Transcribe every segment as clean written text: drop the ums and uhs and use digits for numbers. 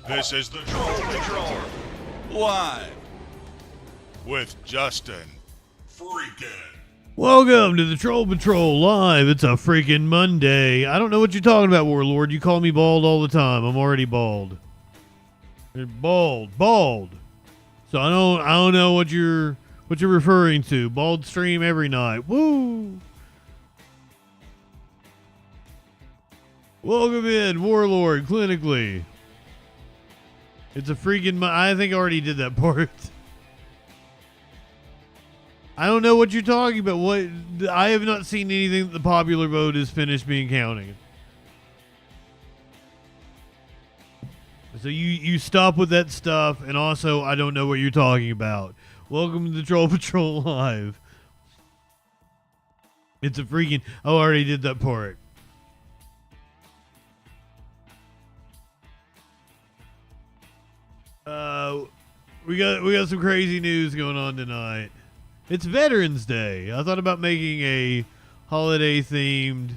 This is the Troll Patrol, live with Justin Freakin. Welcome to the Troll Patrol Live. It's a freaking Monday. I don't know what you're talking about, Warlord. You call me bald all the time. I'm already bald. You're bald. So I don't know what you're referring to. Bald stream every night. Woo! Welcome in, Warlord, clinically. It's a freaking I think I already did that part. I don't know what you're talking about. What I have not seen anything that the popular vote is finished being counted. So you stop with that stuff, and also I don't know what you're talking about. Welcome to the Troll Patrol Live. It's a freaking I already did that part. We got some crazy news going on tonight. It's Veterans Day. I thought about making a holiday themed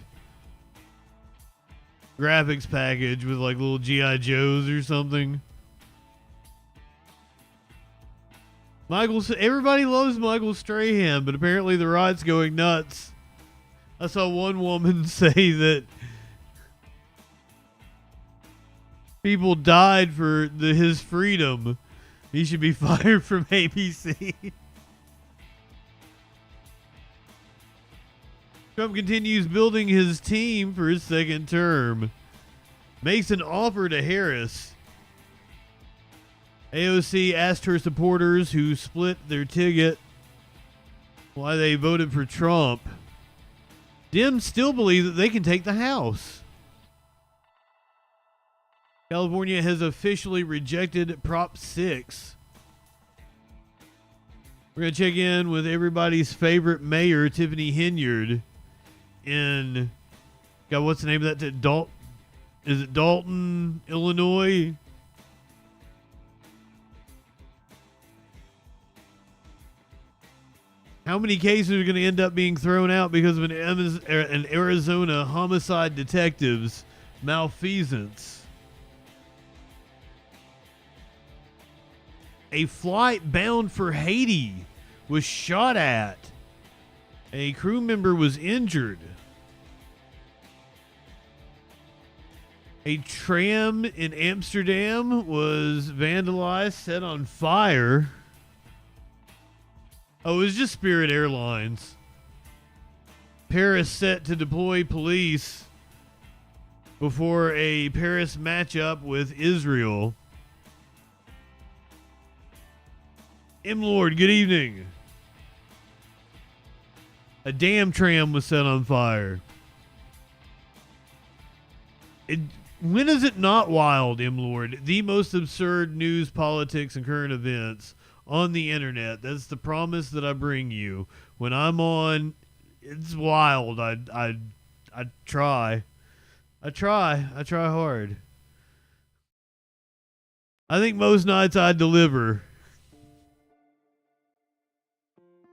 graphics package with like little G.I. Joes or something. Everybody loves Michael Strahan, but apparently the right's going nuts. I saw one woman say that people died for his freedom. He should be fired from ABC. Trump continues building his team for his second term. Makes an offer to Harris. AOC asked her supporters who split their ticket why they voted for Trump. Dems still believe that they can take the House. California has officially rejected Prop 6. We're going to check in with everybody's favorite mayor, Tiffany Henyard, in, God, what's the name of that? Is it Dalton, Illinois? How many cases are going to end up being thrown out because of an Arizona homicide detective's malfeasance? A flight bound for Haiti was shot at. A crew member was injured. A tram in Amsterdam was vandalized, set on fire. Oh, it was just Spirit Airlines. Paris set to deploy police before a Paris matchup with Israel. M-Lord, good evening. A damn tram was set on fire. When is it not wild, M-Lord? The most absurd news, politics, and current events on the internet. That's the promise that I bring you. When I'm on, it's wild. I try. I try hard. I think most nights I deliver.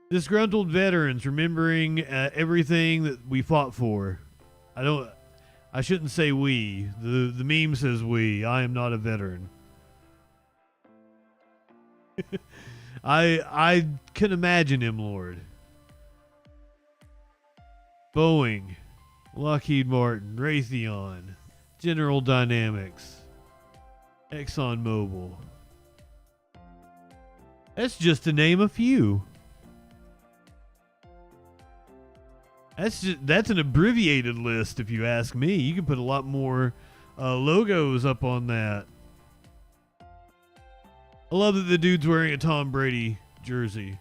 Disgruntled veterans remembering everything that we fought for. I shouldn't say we. The meme says we. I am not a veteran. I can imagine him, Lord. Boeing, Lockheed Martin, Raytheon, General Dynamics, ExxonMobil. That's just to name a few. That's an abbreviated list, if you ask me. You can put a lot more logos up on that. I love that the dude's wearing a Tom Brady jersey.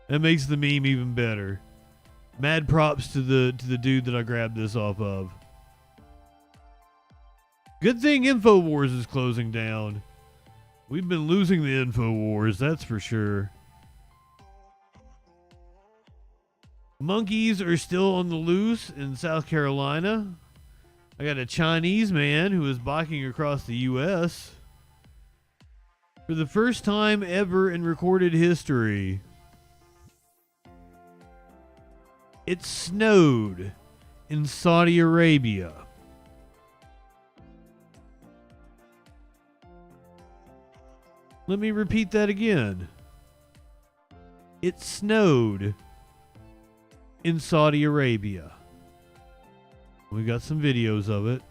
That makes the meme even better. Mad props to the dude that I grabbed this off of. Good thing InfoWars is closing down. We've been losing the InfoWars, that's for sure. Monkeys are still on the loose in South Carolina. I got a Chinese man who is biking across the U.S. for the first time ever in recorded history. It snowed in Saudi Arabia. Let me repeat that again. It snowed in Saudi Arabia. We got some videos of it.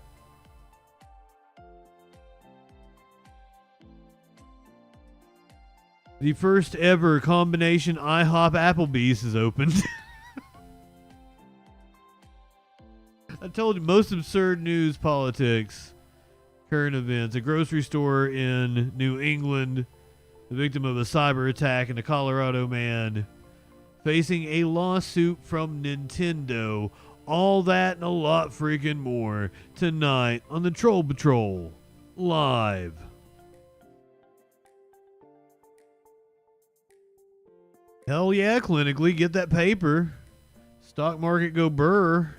The first ever combination IHOP Applebee's is opened. I told you, most absurd news, politics, current events. A grocery store in New England, the victim of a cyber attack, and a Colorado man facing a lawsuit from Nintendo. All that and a lot freaking more tonight on the Troll Patrol Live. Hell yeah, clinically, get that paper. Stock market go burr.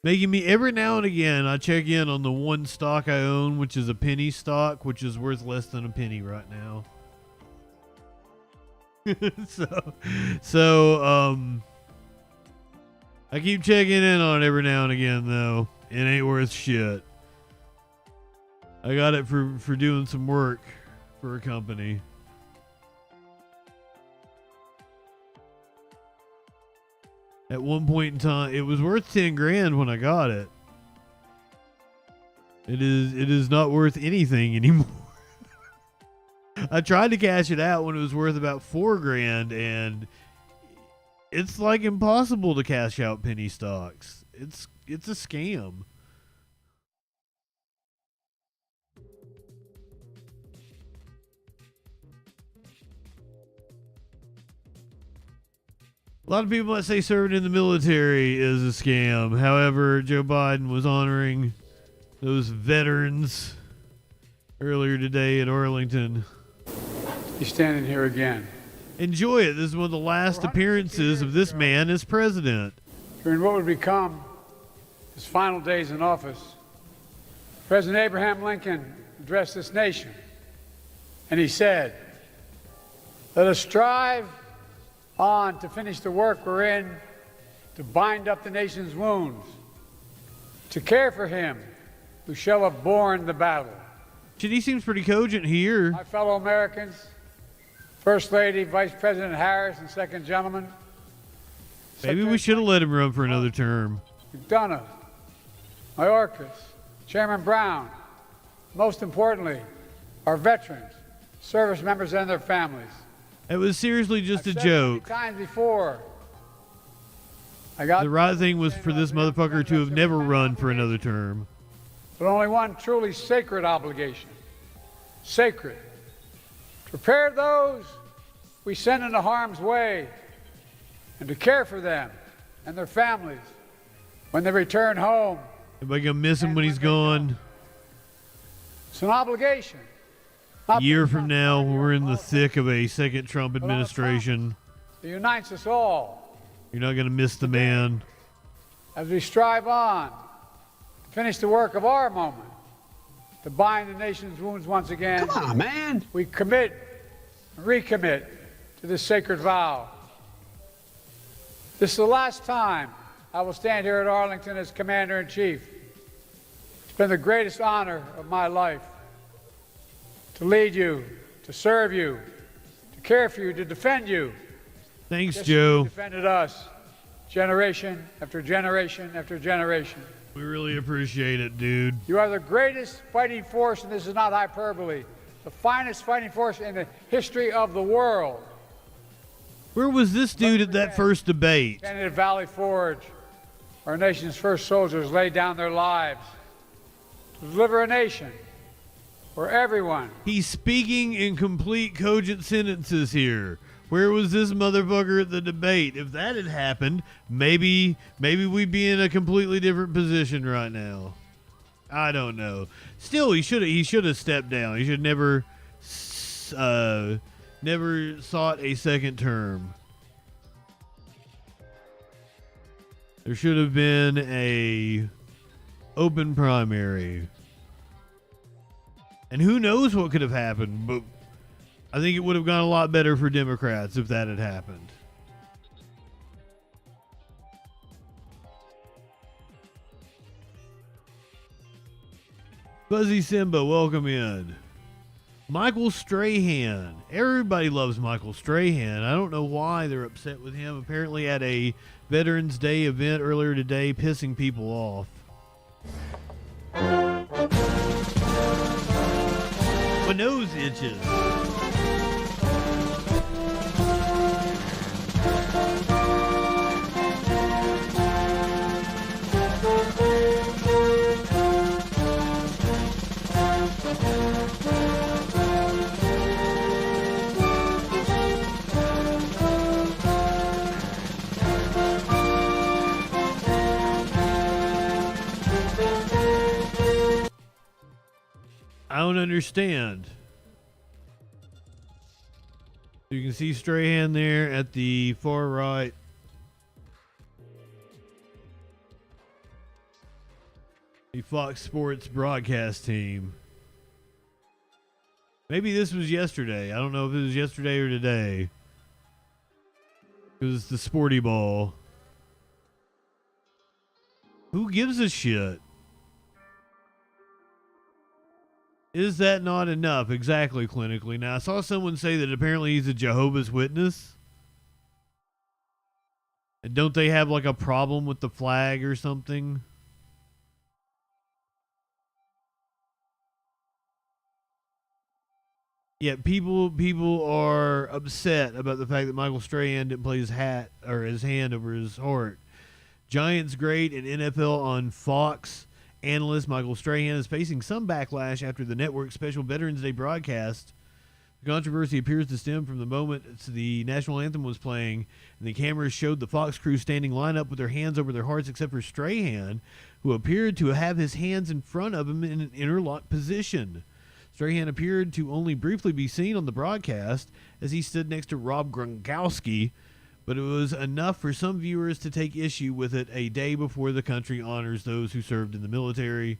Making me, every now and again, I check in on the one stock I own, which is a penny stock, which is worth less than a penny right now. so, I keep checking in on it every now and again, though. It ain't worth shit. I got it for doing some work for a company. At one point in time, it was worth 10 grand when I got it. It is not worth anything anymore. I tried to cash it out when it was worth about 4 grand, and it's like impossible to cash out penny stocks. It's a scam. A lot of people might say serving in the military is a scam. However, Joe Biden was honoring those veterans earlier today in Arlington. He's standing here again. Enjoy it. This is one of the last appearances of this man as president. During what would become his final days in office, President Abraham Lincoln addressed this nation, and he said, "Let us strive on to finish the work we're in, to bind up the nation's wounds, to care for him who shall have borne the battle." Shit, he seems pretty cogent here. My fellow Americans, First Lady, Vice President Harris, and Second Gentleman. Maybe we should have let him run for another term. McDonough, Mayorkas, Chairman Brown, most importantly, our veterans, service members and their families. It was seriously just I've a said joke. many times before, The right thing was for this motherfucker to have never run for another term. but only one truly sacred obligation. Sacred. To prepare those we send into harm's way and to care for them and their families when they return home. Everybody gonna miss him when he's gone. It's an obligation. A year from now, we're in the thick of a second Trump administration. It unites us all You're not gonna miss the man. as we strive on to finish the work of our moment, to bind the nation's wounds once again. Come on, man. We commit and recommit to this sacred vow. This is the last time I will stand here at Arlington as Commander-in-Chief. It's been the greatest honor of my life to lead you, to serve you, to care for you, to defend you. Thanks, Just as Joe. you defended us, generation after generation after generation. We really appreciate it, dude. You are the greatest fighting force, and this is not hyperbole, the finest fighting force in the history of the world. Where was this dude at that first debate? Standing at Valley Forge, our nation's first soldiers laid down their lives to deliver a nation where everyone. He's speaking in complete cogent sentences here. Where was this motherfucker at the debate? If that had happened, maybe we'd be in a completely different position right now. I don't know. Still, he should have stepped down. He should never sought a second term. There should have been a open primary. And who knows what could have happened, but I think it would have gone a lot better for Democrats if that had happened. Fuzzy Simba, welcome in. Michael Strahan. Everybody loves Michael Strahan. I don't know why they're upset with him. Apparently at a Veterans Day event earlier today, pissing people off. My nose itches. I don't understand. You can see Strahan there at the far right. The Fox Sports broadcast team. Maybe this was yesterday. I don't know if it was yesterday or today. Because it's the sporty ball. Who gives a shit? Is that not enough? Exactly, clinically. Now, I saw someone say that apparently he's a Jehovah's Witness. And don't they have like a problem with the flag or something? Yeah, people are upset about the fact that Michael Strahan didn't play his hat or his hand over his heart. Giants great and NFL on Fox. Analyst Michael Strahan is facing some backlash after the network's special Veterans Day broadcast. The controversy appears to stem from the moment the national anthem was playing, and the cameras showed the Fox crew standing lined up with their hands over their hearts, except for Strahan, who appeared to have his hands in front of him in an interlocked position. Strahan appeared to only briefly be seen on the broadcast as he stood next to Rob Gronkowski, but it was enough for some viewers to take issue with it a day before the country honors those who served in the military.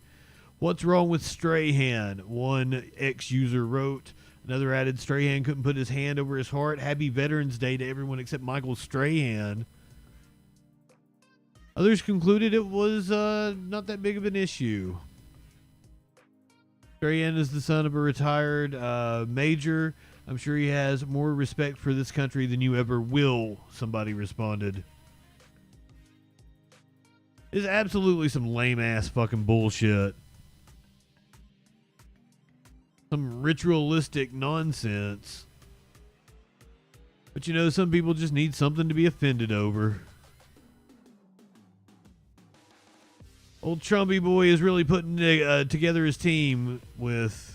What's wrong with Strahan? One ex-user wrote. Another added, Strahan couldn't put his hand over his heart. Happy Veterans Day to everyone except Michael Strahan. Others concluded it was not that big of an issue. Strahan is the son of a retired major. I'm sure he has more respect for this country than you ever will, somebody responded. It's absolutely some lame-ass fucking bullshit. Some ritualistic nonsense. But you know, some people just need something to be offended over. Old Trumpy boy is really putting together his team with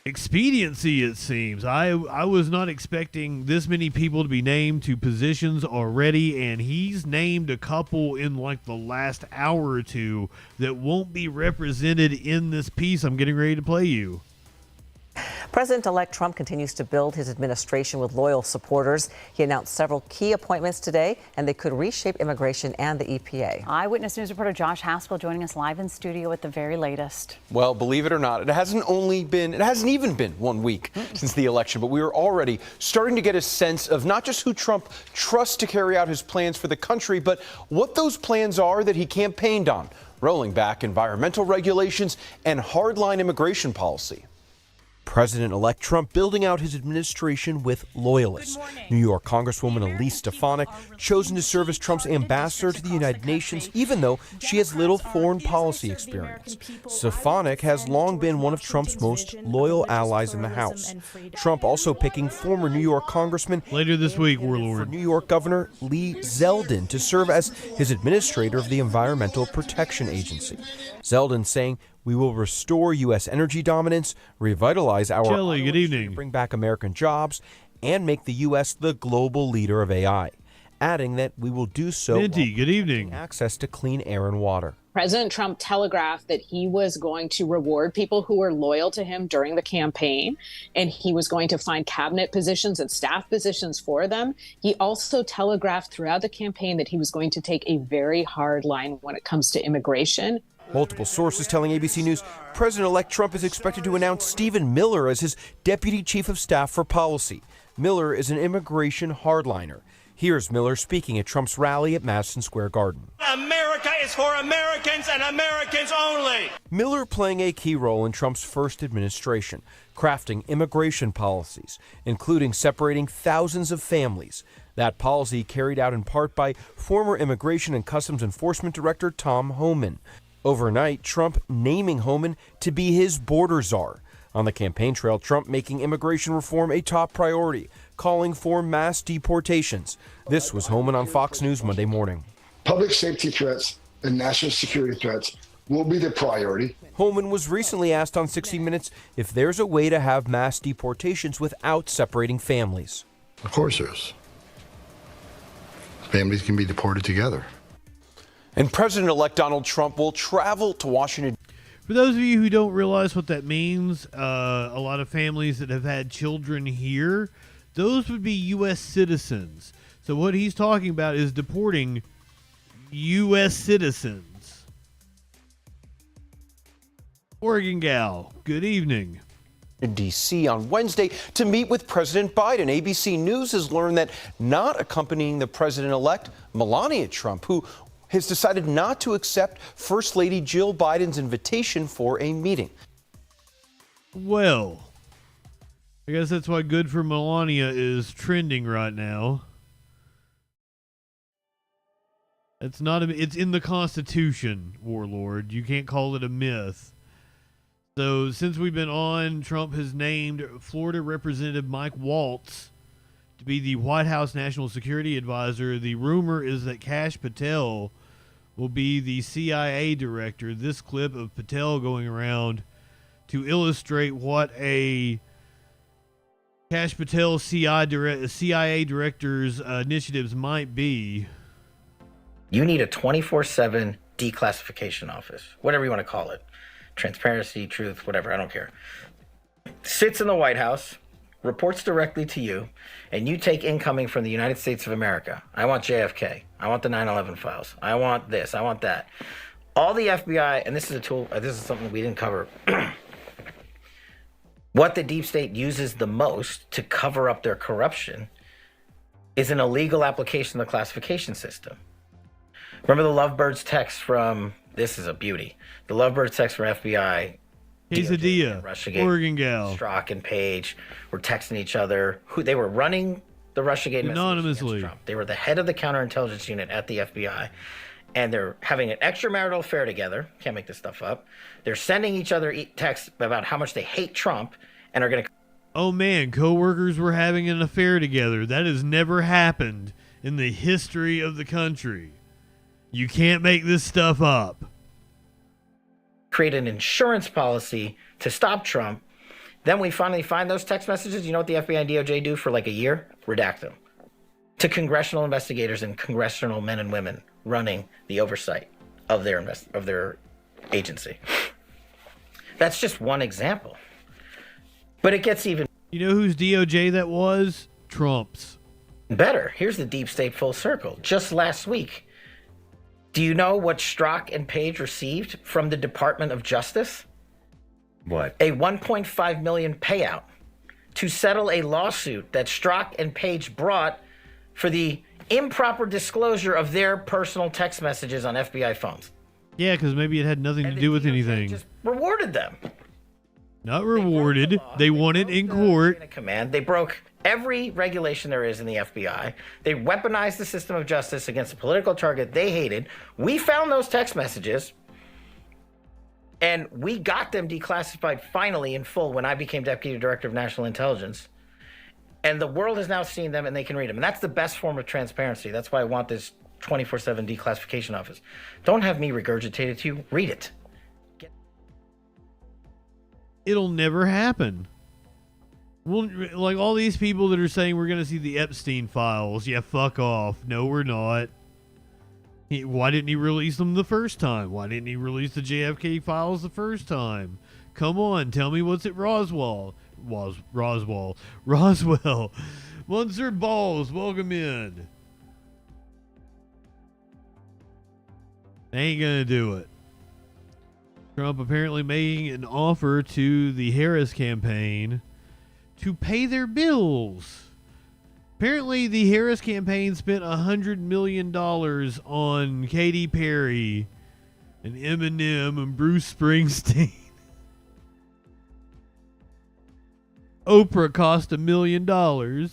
expediency, it seems. I was not expecting this many people to be named to positions already, and he's named a couple in like the last hour or two that won't be represented in this piece I'm getting ready to play you. President-elect Trump continues to build his administration with loyal supporters. He announced several key appointments today, and they could reshape immigration and the EPA. Eyewitness News reporter Josh Haskell joining us live in studio with the very latest. Well, believe it or not, it hasn't even been 1 week since the election, but we are already starting to get a sense of not just who Trump trusts to carry out his plans for the country, but what those plans are that he campaigned on, rolling back environmental regulations and hardline immigration policy. President-elect Trump building out his administration with loyalists. New York Congresswoman Elise Stefanik chosen to serve as Trump's ambassador to the United Nations, even though she has little foreign policy experience. Stefanik has long been one of Trump's most loyal allies in the House. Trump also picking former New York Congressman later this week, Warlord, for New York Governor Lee Zeldin to serve as his administrator of the Environmental Protection Agency. Zeldin saying, "We will restore U.S. energy dominance, revitalize our Kelly, good evening. bring back American jobs, and make the U.S. the global leader of AI," adding that we will do so Minty, good evening. Access to clean air and water. President Trump telegraphed that he was going to reward people who were loyal to him during the campaign, and he was going to find cabinet positions and staff positions for them. He also telegraphed throughout the campaign that he was going to take a very hard line when it comes to immigration. Multiple sources telling ABC News President-elect Trump is expected to announce Stephen Miller as his deputy chief of staff for policy. Miller is an immigration hardliner. Here's Miller speaking at Trump's rally at Madison Square Garden. America is for Americans and Americans only. Miller playing a key role in Trump's first administration, crafting immigration policies, including separating thousands of families. That policy carried out in part by former Immigration and Customs Enforcement Director Tom Homan. Overnight, Trump naming Homan to be his border czar. On the campaign trail, Trump making immigration reform a top priority, calling for mass deportations. This was Homan on Fox News Monday morning. Public safety threats and national security threats will be the priority. Homan was recently asked on 60 Minutes if there's a way to have mass deportations without separating families. Of course there is. Families can be deported together. And President-elect Donald Trump will travel to Washington. For those of you who don't realize what that means, a lot of families that have had children here, those would be U.S. citizens. So what he's talking about is deporting U.S. citizens. Oregon gal, good evening. In D.C. on Wednesday to meet with President Biden. ABC News has learned that not accompanying the president-elect, Melania Trump, who has decided not to accept First Lady Jill Biden's invitation for a meeting. Well, I guess that's why Good for Melania is trending right now. It's not it's in the Constitution, Warlord. You can't call it a myth. So since we've been on, Trump has named Florida Representative Mike Waltz to be the White House National Security Advisor. The rumor is that Kash Patel will be the CIA director. This clip of Patel going around to illustrate what a Kash Patel CIA director's initiatives might be. You need a 24/7 declassification office, whatever you want to call it. Transparency, truth, whatever, I don't care. Sits in the White House, reports directly to you, and you take incoming from the United States of America. I want JFK. I want the 9/11 files. I want this. I want that. All the FBI, and this is a tool, this is something we didn't cover. What the deep state uses the most to cover up their corruption is an illegal application of the classification system. Remember the Lovebirds text from, this is a beauty, the Lovebirds text from FBI, Quesadilla, Oregon gal, Strzok and Page were texting each other. Who they were running the Russiagate anonymously. Trump. They were the head of the counterintelligence unit at the FBI, and they're having an extramarital affair together. Can't make this stuff up. They're sending each other texts about how much they hate Trump and are going to. Oh man, co-workers were having an affair together. That has never happened in the history of the country. You can't make this stuff up. Create an insurance policy to stop Trump. Then we finally find those text messages. You know what the FBI and DOJ do for like a year? Redact them to congressional investigators and congressional men and women running the oversight of their agency. That's just one example. But it gets even. You know whose DOJ that was? Trump's. Better. Here's the deep state full circle. Just last week, do you know what Strzok and Page received from the Department of Justice? What? A $1.5 million payout to settle a lawsuit that Strzok and Page brought for the improper disclosure of their personal text messages on FBI phones. Yeah, because maybe it had nothing to do with anything. Just rewarded them. Not rewarded. They won it in court. Command. They broke every regulation there is in the FBI. They weaponized the system of justice against a political target they hated. We found those text messages, and we got them declassified finally in full when I became Deputy Director of National Intelligence. And the world has now seen them, and they can read them. And that's the best form of transparency. That's why I want this 24/7 declassification office. Don't have me regurgitate it to you. Read it. It'll never happen. Well, like all these people that are saying we're going to see the Epstein files. Yeah, fuck off. No, we're not. Why didn't he release them the first time? Why didn't he release the JFK files the first time? Come on, tell me what's at Roswell. Roswell. Munzer Balls, welcome in. They ain't going to do it. Trump apparently making an offer to the Harris campaign to pay their bills. Apparently, the Harris campaign spent $100 million on Katy Perry and Eminem and Bruce Springsteen. Oprah cost $1 million. President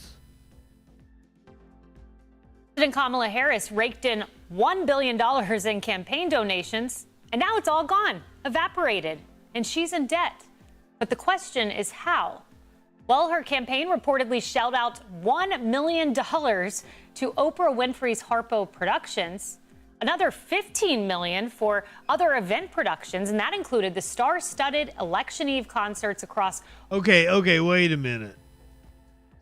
Kamala Harris raked in $1 billion in campaign donations, and now it's all gone, evaporated, and she's in debt. But the question is how? Well, her campaign reportedly shelled out $1 million to Oprah Winfrey's Harpo Productions, another $15 million for other event productions, and that included the star-studded Election Eve concerts across. Okay, wait a minute.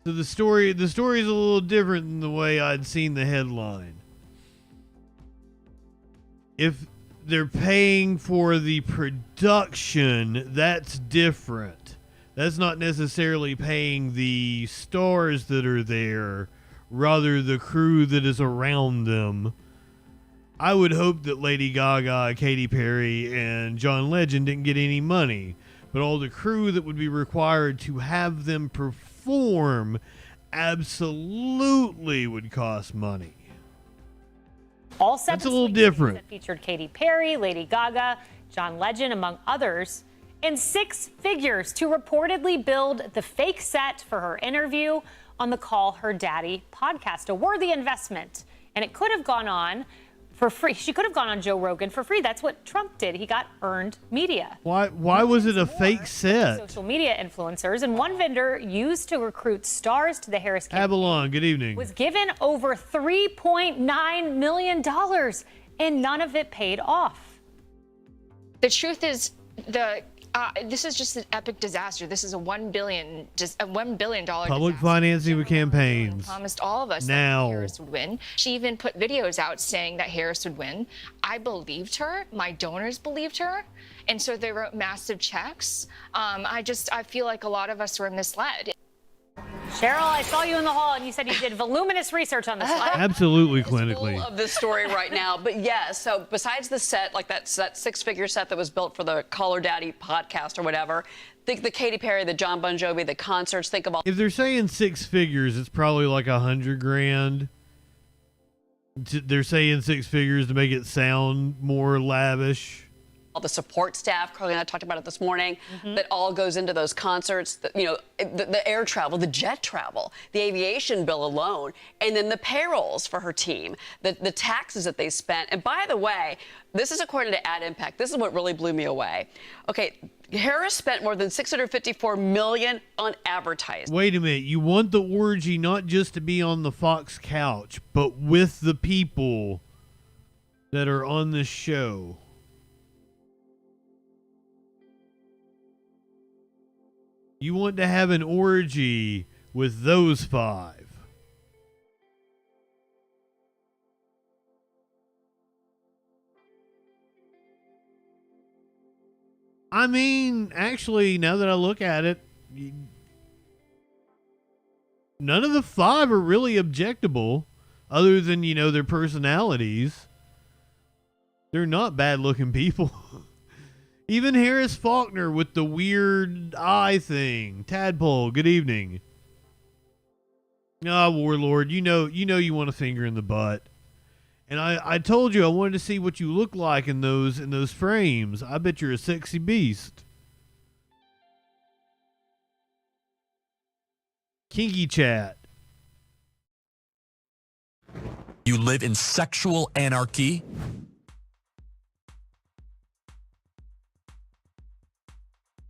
So the story is a little different than the way I'd seen the headline. If they're paying for the production, that's different. That's not necessarily paying the stars that are there, rather the crew that is around them. I would hope that Lady Gaga, Katy Perry, and John Legend didn't get any money, but all the crew that would be required to have them perform absolutely would cost money. All seven That's a little swing different. that featured Katy Perry, Lady Gaga, John Legend, among others, in six figures to reportedly build the fake set for her interview on the Call Her Daddy podcast. A worthy investment. And it could have gone on for free. She could have gone on Joe Rogan for free. That's what Trump did. He got earned media. Why was it a fake set? Social media influencers, and one vendor used to recruit stars to the Harris campaign Avalon, good evening. was given over $3.9 million, and none of it paid off. The truth is, this is just an epic disaster. This is a $1 billion Public financing of campaigns. Promised all of us now that Harris would win. She even put videos out saying that Harris would win. I believed her. My donors believed her. And so they wrote massive checks. I feel like a lot of us were misled. Cheryl, I saw you in the hall and you said you did voluminous research on this one. Absolutely clinically. Full of this story right now. But yes, so besides the set, like that six-figure set that was built for the Call Her Daddy podcast or whatever, think the Katy Perry, the John Bon Jovi, the concerts, think of all. If they're saying six figures, it's probably like $100,000. They're saying six figures to make it sound more lavish. All the support staff, Carly and I talked about it this morning, that all goes into those concerts, the air travel, the jet travel, the aviation bill alone, and then the payrolls for her team, the taxes that they spent. And by the way, this is according to Ad Impact. This is what really blew me away. Okay, Harris spent more than $654 million on advertising. Wait a minute. You want the orgy not just to be on the Fox couch, but with the people that are on the show. You want to have an orgy with those five. I mean, actually, now that I look at it, none of the five are really objectable, other than, their personalities. They're not bad-looking people. Even Harris Faulkner with the weird eye thing. Tadpole, good evening. Ah, Warlord, you know you want a finger in the butt. And I told you I wanted to see what you look like in those frames. I bet you're a sexy beast. Kinky chat. You live in sexual anarchy?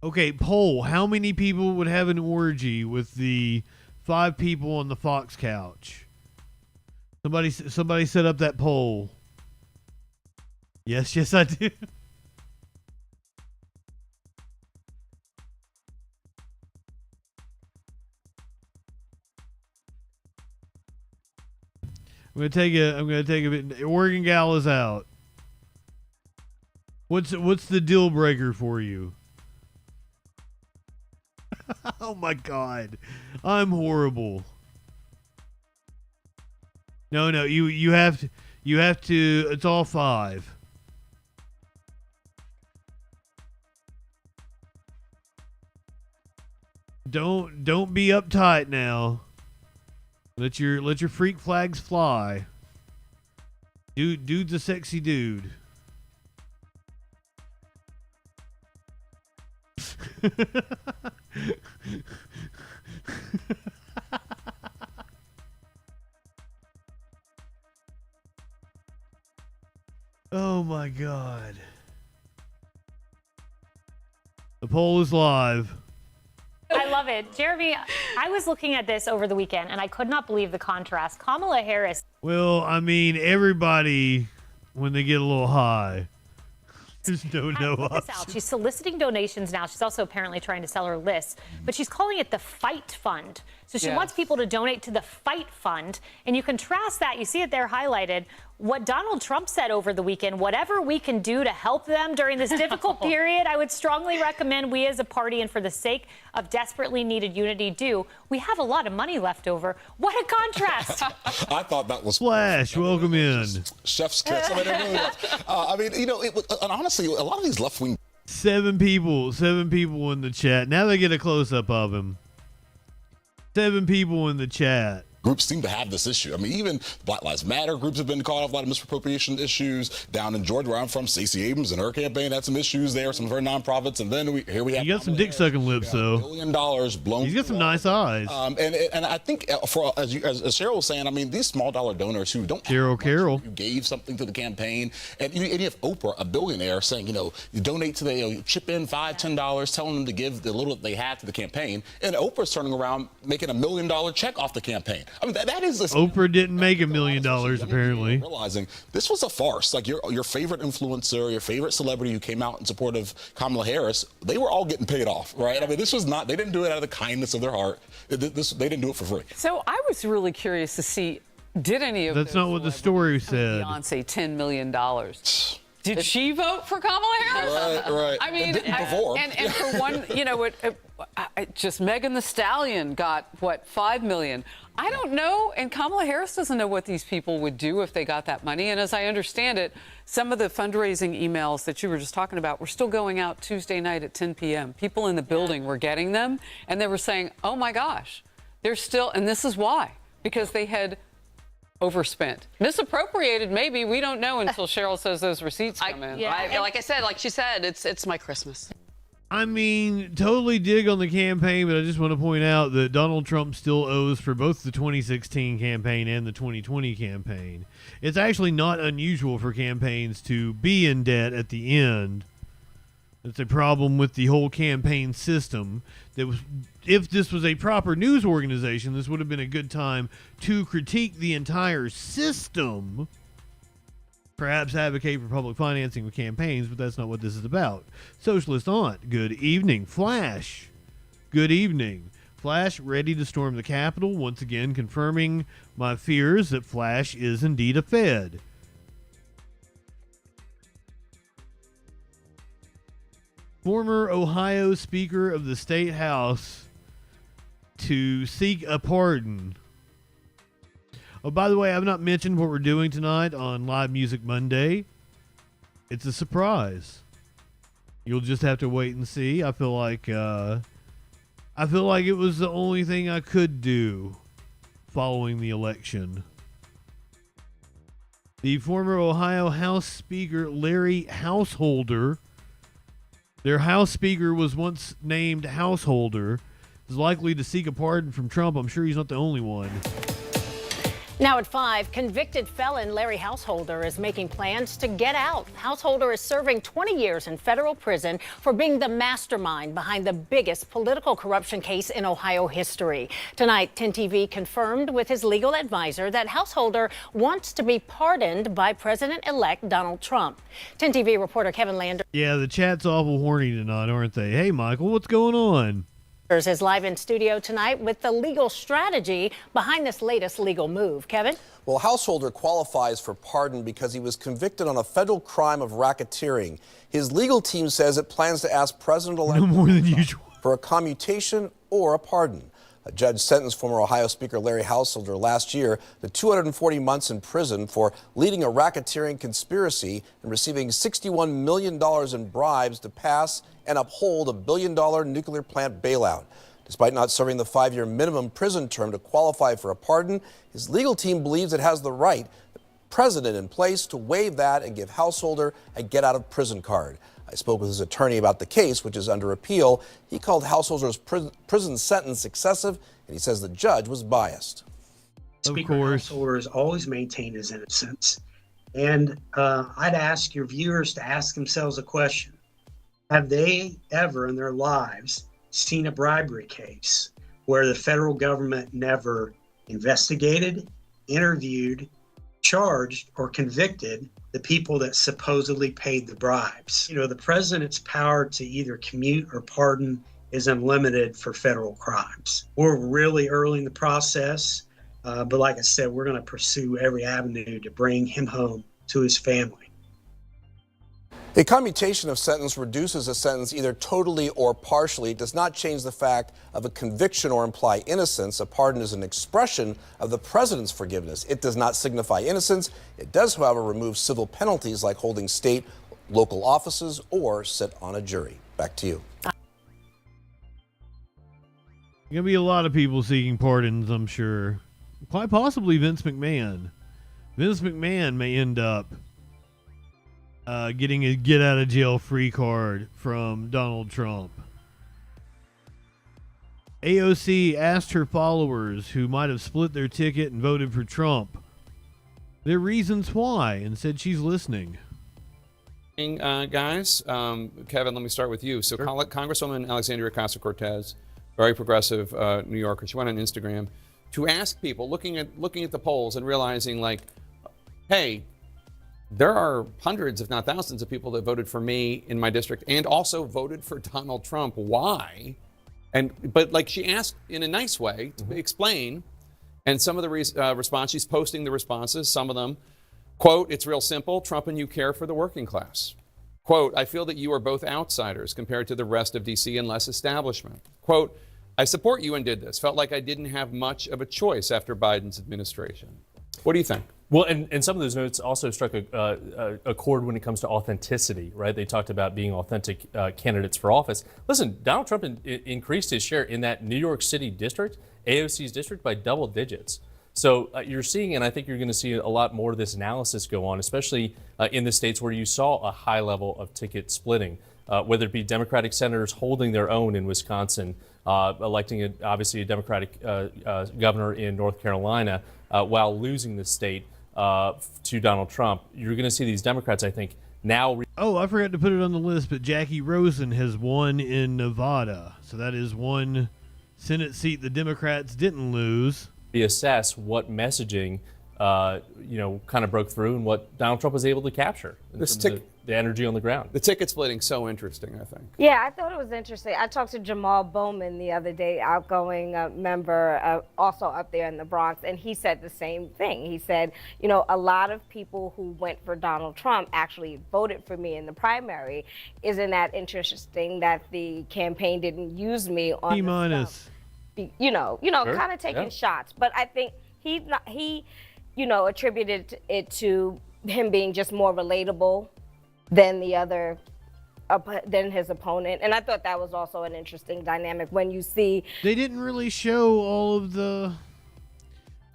Okay, poll. How many people would have an orgy with the five people on the Fox couch? Somebody set up that poll. Yes, I do. I'm gonna take a bit. Oregon Gal is out. What's the deal breaker for you? Oh my God, I'm horrible. No, you have to. It's all five. Don't be uptight now. Let your freak flags fly. Dude's a sexy dude. Oh my God. The poll is live. I love it. Jeremy, I was looking at this over the weekend, and I could not believe the contrast. Kamala Harris. Well, I mean, everybody, when they get a little high, there's no option. She's soliciting donations now. She's also apparently trying to sell her list, but she's calling it the Fight Fund. So she wants people to donate to the Fight Fund. And you contrast that, you see it there highlighted, what Donald Trump said over the weekend, whatever we can do to help them during this difficult period, I would strongly recommend we as a party and for the sake of desperately needed unity do. We have a lot of money left over. What a contrast. I thought that was Flash, welcome in. Chef's kiss. I mean, it really was. I mean, you know, it was, and honestly, a lot of these left-wing. 7 people in the chat. Now they get a close-up of him. 7 people in the chat. Groups seem to have this issue. I mean, even Black Lives Matter groups have been caught up a lot of misappropriation issues. Down in Georgia, where I'm from, Stacey Abrams and her campaign had some issues there, some of her nonprofits. And then here we have. You got some dick-sucking lips, though. $1 billion blown. He's got some nice eyes. And I think, as Cheryl was saying, I mean, these small dollar donors who don't Carol who gave something to the campaign, and you have Oprah, a billionaire, saying, you donate to the, chip in $5, $10, telling them to give the little that they had to the campaign, and Oprah's turning around making $1 million check off the campaign. I mean, that is Oprah didn't make $1 million, apparently. Realizing this was a farce. Like your favorite influencer, your favorite celebrity who came out in support of Kamala Harris, they were all getting paid off, right? I mean, this was not, they didn't do it out of the kindness of their heart. They didn't do it for free. So I was really curious to see, did any of That's not what the story said. Beyonce $10 million? Did she vote for Kamala Harris? Right. I mean, before. And for one, just Megan Thee Stallion got, what, $5 million. I don't know, and Kamala Harris doesn't know what these people would do if they got that money. And as I understand it, some of the fundraising emails that you were just talking about were still going out Tuesday night at 10 p.m. People in the building were getting them, and they were saying, oh, my gosh, they're still, and this is why, because they had overspent. Misappropriated, maybe. We don't know until Cheryl says those receipts come in. Like she said, it's my Christmas. I mean, totally dig on the campaign, but I just want to point out that Donald Trump still owes for both the 2016 campaign and the 2020 campaign. It's actually not unusual for campaigns to be in debt at the end. It's a problem with the whole campaign system. If this was a proper news organization, this would have been a good time to critique the entire system. Perhaps advocate for public financing of campaigns, but that's not what this is about. Socialist Aunt, good evening. Flash, good evening. Flash ready to storm the Capitol, once again confirming my fears that Flash is indeed a Fed. Former Ohio Speaker of the State House to seek a pardon. Oh, by the way, I've not mentioned what we're doing tonight on Live Music Monday. It's a surprise. You'll just have to wait and see. I feel like it was the only thing I could do following the election. The former Ohio House Speaker Larry Householder, their House Speaker was once named Householder, is likely to seek a pardon from Trump. I'm sure he's not the only one. Now at 5, convicted felon Larry Householder is making plans to get out. Householder is serving 20 years in federal prison for being the mastermind behind the biggest political corruption case in Ohio history. Tonight, 10 TV confirmed with his legal advisor that Householder wants to be pardoned by President-elect Donald Trump. 10 TV reporter Kevin Lander. Yeah, the chat's awful horny tonight, aren't they? Hey, Michael, what's going on? Is live in studio tonight with the legal strategy behind this latest legal move. Kevin? Well, Householder qualifies for pardon because he was convicted on a federal crime of racketeering. His legal team says it plans to ask President-elect no more than usual for a commutation or a pardon. A judge sentenced former Ohio Speaker Larry Householder last year to 240 months in prison for leading a racketeering conspiracy and receiving $61 million in bribes to pass and uphold a $1 billion nuclear plant bailout. Despite not serving the 5-year minimum prison term to qualify for a pardon, his legal team believes it has the right precedent in place to waive that and give Householder a get-out-of-prison card. I spoke with his attorney about the case, which is under appeal. He called Householder's prison sentence excessive, and he says the judge was biased. Speaker Householder has always maintained his innocence. And I'd ask your viewers to ask themselves a question. Have they ever in their lives seen a bribery case where the federal government never investigated, interviewed, charged, or convicted the people that supposedly paid the bribes? You know, the president's power to either commute or pardon is unlimited for federal crimes. We're really early in the process, but like I said, we're going to pursue every avenue to bring him home to his family. A commutation of sentence reduces a sentence either totally or partially. It does not change the fact of a conviction or imply innocence. A pardon is an expression of the president's forgiveness. It does not signify innocence. It does, however, remove civil penalties like holding state, local offices, or sit on a jury. Back to you. There's going to be a lot of people seeking pardons, I'm sure. Quite possibly Vince McMahon. Vince McMahon may end up getting a get-out-of-jail-free card from Donald Trump. AOC asked her followers who might have split their ticket and voted for Trump their reasons why, and said she's listening. Guys, Kevin, let me start with you. So Congresswoman Alexandria Ocasio-Cortez, very progressive New Yorker, she went on Instagram to ask people, looking at the polls and realizing, like, hey, there are hundreds, if not thousands, of people that voted for me in my district and also voted for Donald Trump. Why? But like, she asked in a nice way to explain, and some of the response, she's posting the responses, some of them, quote, "It's real simple. Trump and you care for the working class." Quote, "I feel that you are both outsiders compared to the rest of DC and less establishment." Quote, "I support you and did this. Felt like I didn't have much of a choice after Biden's administration." What do you think? Well, and some of those notes also struck a chord when it comes to authenticity, right? They talked about being authentic candidates for office. Listen, Donald Trump increased his share in that New York City district, AOC's district, by double digits. So you're seeing, and I think you're going to see a lot more of this analysis go on, especially in the states where you saw a high level of ticket splitting, whether it be Democratic senators holding their own in Wisconsin, electing obviously a Democratic governor in North Carolina, while losing the state to Donald Trump. You're going to see these Democrats, I think, now. Oh, I forgot to put it on the list, but Jackie Rosen has won in Nevada. So that is one Senate seat the Democrats didn't lose. Reassess what messaging, kind of broke through and what Donald Trump was able to capture. The energy on the ground. The ticket splitting so interesting, I think. Yeah, I thought it was interesting. I talked to Jamal Bowman the other day, outgoing member, also up there in the Bronx, and he said the same thing. He said, a lot of people who went for Donald Trump actually voted for me in the primary. Isn't that interesting that the campaign didn't use me on T-minus. Sure. Kind of taking shots. But I think he attributed it to him being just more relatable than than his opponent. And I thought that was also an interesting dynamic when you see. They didn't really show all of the.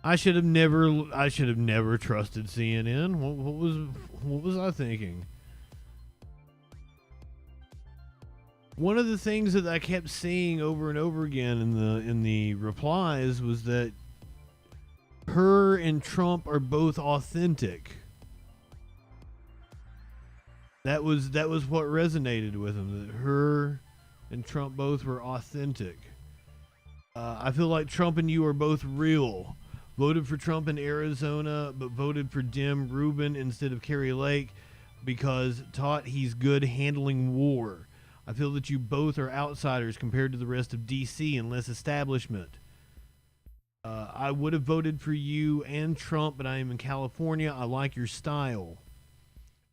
I should have never trusted CNN. What was I thinking? One of the things that I kept seeing over and over again in the replies was that her and Trump are both authentic. That was what resonated with him, that her and Trump both were authentic. I feel like Trump and you are both real. Voted for Trump in Arizona, but voted for Dem Rubin instead of Kerry Lake because taught he's good handling war. I feel that you both are outsiders compared to the rest of DC and less establishment. I would have voted for you and Trump, but I am in California. I like your style.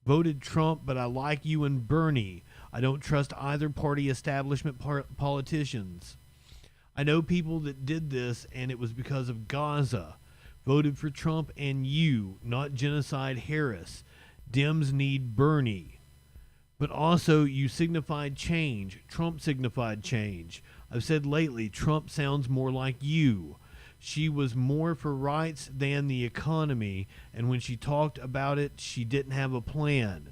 Voted Trump, but I like you and Bernie. I don't trust either party establishment politicians. I know people that did this, and it was because of Gaza. Voted for Trump and you, not Genocide Harris. Dems need Bernie. But also, you signified change. Trump signified change. I've said lately, Trump sounds more like you. She was more for rights than the economy, and when she talked about it, she didn't have a plan.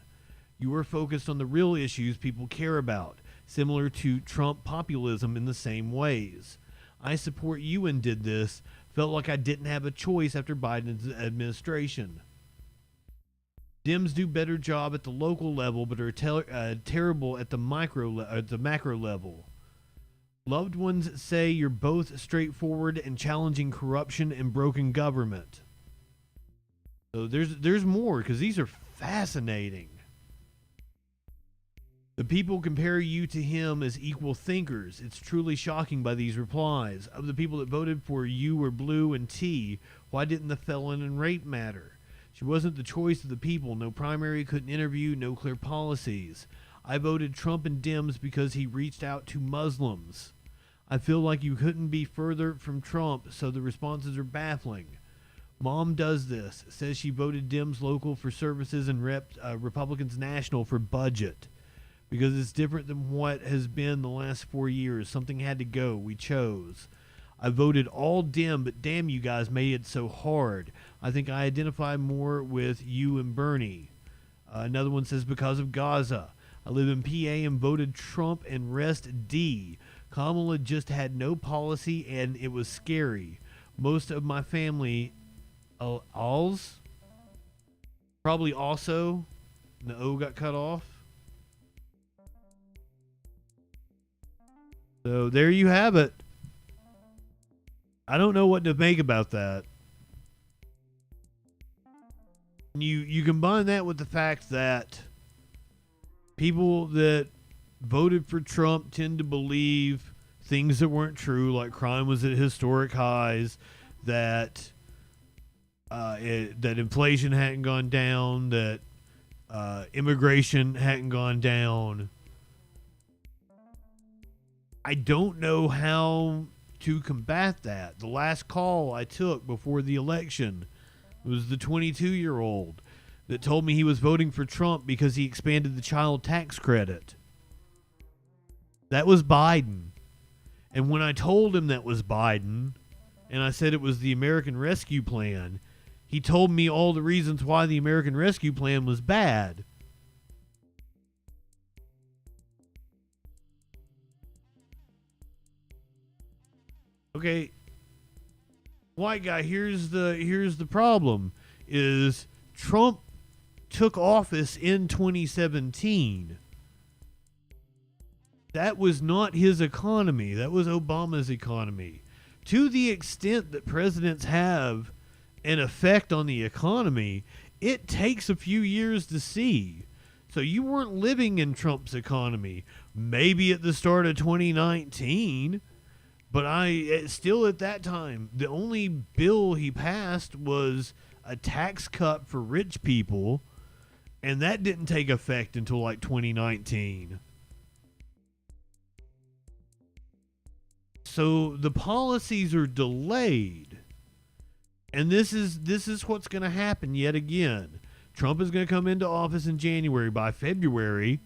You were focused on the real issues people care about, similar to Trump populism in the same ways. I support you and did this. Felt like I didn't have a choice after Biden's administration. Dems do better job at the local level, but are terrible at the macro level. Loved ones say you're both straightforward and challenging corruption and broken government. So there's more, because these are fascinating. The people compare you to him as equal thinkers. It's truly shocking by these replies. Of the people that voted for you were blue and T, why didn't the felon and rape matter? She wasn't the choice of the people. No primary, couldn't interview, no clear policies. I voted Trump and Dems because he reached out to Muslims. I feel like you couldn't be further from Trump, so the responses are baffling. Mom does this, says she voted Dems local for services and Republicans national for budget. Because it's different than what has been the last 4 years. Something had to go. We chose. I voted all Dem, but damn, you guys made it so hard. I think I identify more with you and Bernie. Another one says, because of Gaza. I live in PA and voted Trump and rest D. Kamala just had no policy and it was scary. Most of my family, alls, probably also, the O got cut off. So there you have it. I don't know what to make about that. You combine that with the fact that people that voted for Trump tend to believe things that weren't true, like crime was at historic highs, that that inflation hadn't gone down, that immigration hadn't gone down. I don't know how to combat that. The last call I took before the election was the 22-year-old that told me he was voting for Trump because he expanded the child tax credit. That was Biden. And when I told him that was Biden, and I said it was the American Rescue Plan, he told me all the reasons why the American Rescue Plan was bad. Okay, white guy, here's the problem, is Trump took office in 2017. That was not his economy. That was Obama's economy. To the extent that presidents have an effect on the economy, it takes a few years to see. So you weren't living in Trump's economy. Maybe at the start of 2019... But still at that time, the only bill he passed was a tax cut for rich people, and that didn't take effect until like 2019. So the policies are delayed. And this is what's going to happen yet again. Trump is going to come into office in January. By February,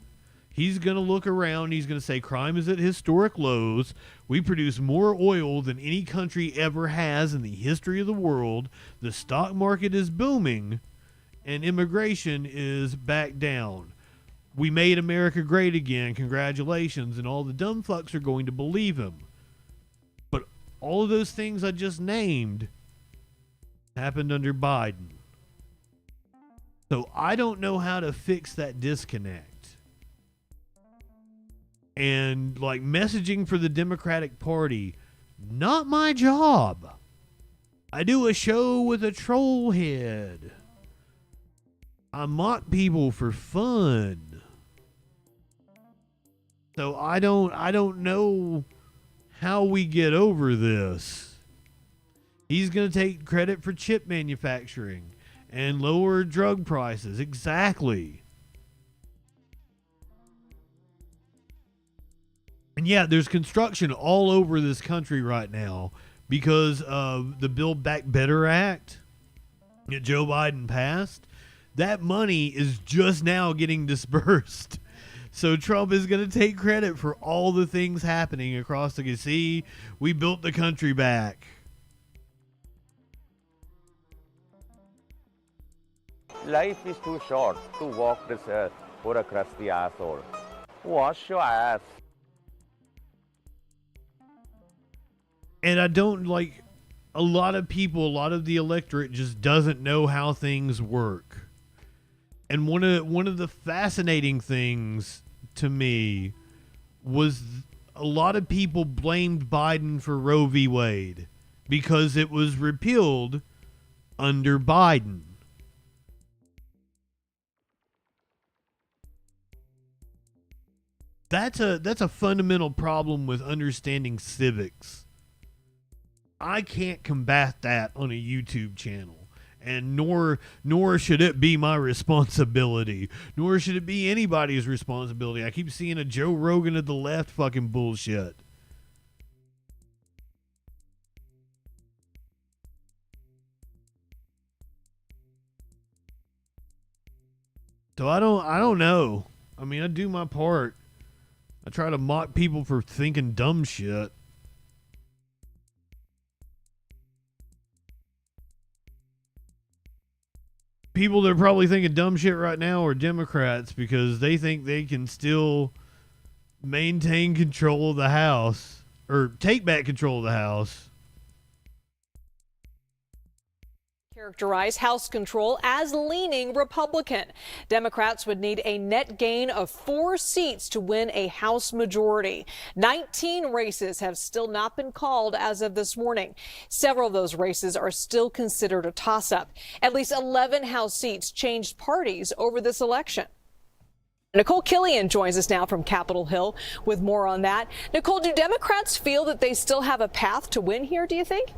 he's going to look around. He's going to say crime is at historic lows. We produce more oil than any country ever has in the history of the world. The stock market is booming, and immigration is back down. We made America great again. Congratulations. And all the dumb fucks are going to believe him. But all of those things I just named happened under Biden. So I don't know how to fix that disconnect. And like messaging for the Democratic Party, not my job. I do a show with a troll head. I mock people for fun. So I don't know how we get over this. He's going to take credit for chip manufacturing and lower drug prices. Exactly. And yeah, there's construction all over this country right now because of the Build Back Better Act that Joe Biden passed. That money is just now getting dispersed. So Trump is going to take credit for all the things happening across the sea. We built the country back. Life is too short to walk this earth for a crusty asshole. Wash your ass. And I don't like a lot of people, a lot of the electorate just doesn't know how things work. And one of the fascinating things to me was a lot of people blamed Biden for Roe v. Wade because it was repealed under Biden. That's a fundamental problem with understanding civics. I can't combat that on a YouTube channel, and nor should it be my responsibility, nor should it be anybody's responsibility. I keep seeing a Joe Rogan of the left fucking bullshit. So I don't know. I mean, I do my part. I try to mock people for thinking dumb shit. People that are probably thinking dumb shit right now are Democrats because they think they can still maintain control of the House or take back control of the House. Characterize House control as leaning Republican. Democrats would need a net gain of 4 seats to win a House majority. 19 races have still not been called as of this morning. Several of those races are still considered a toss-up. At least 11 House seats changed parties over this election. Nicole Killian joins us now from Capitol Hill with more on that. Nicole, do Democrats feel that they still have a path to win here, do you think?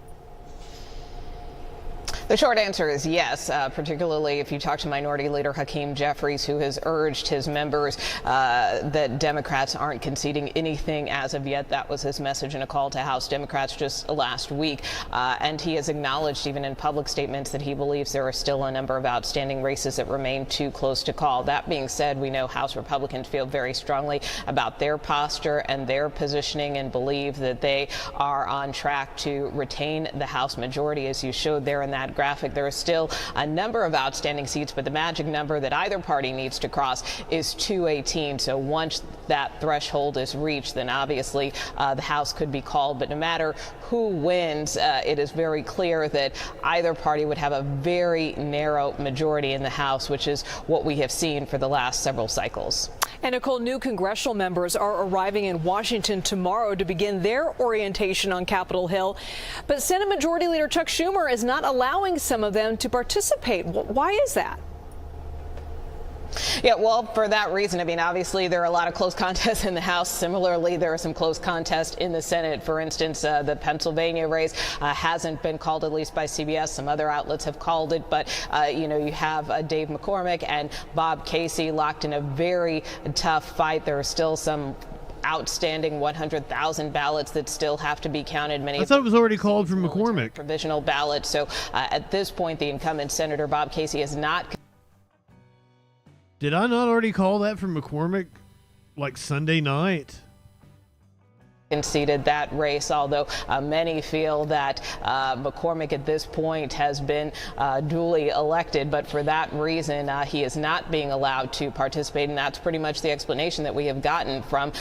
The short answer is yes, particularly if you talk to Minority Leader Hakeem Jeffries, who has urged his members that Democrats aren't conceding anything as of yet. That was his message in a call to House Democrats just last week. And he has acknowledged, even in public statements, that he believes there are still a number of outstanding races that remain too close to call. That being said, we know House Republicans feel very strongly about their posture and their positioning and believe that they are on track to retain the House majority, as you showed there in that graphic. There are still a number of outstanding seats, but the magic number that either party needs to cross is 218. So once that threshold is reached, then obviously the House could be called. But no matter who wins, it is very clear that either party would have a very narrow majority in the House, which is what we have seen for the last several cycles. And Nicole, new congressional members are arriving in Washington tomorrow to begin their orientation on Capitol Hill. But Senate Majority Leader Chuck Schumer is not allowing some of them to participate. Why is that? Yeah, well, for that reason, I mean, obviously there are a lot of close contests in the House. Similarly, there are some close contests in the Senate. For instance, the Pennsylvania race hasn't been called, at least by CBS. Some other outlets have called it. But, you have Dave McCormick and Bob Casey locked in a very tough fight. There are still some outstanding 100,000 ballots that still have to be counted. I thought it was already called for McCormick. Provisional ballots. So at this point, the incumbent Senator Bob Casey has not. Did I not already call that for McCormick like Sunday night? Conceded that race, although many feel that McCormick at this point has been duly elected, but for that reason he is not being allowed to participate, and that's pretty much the explanation that we have gotten from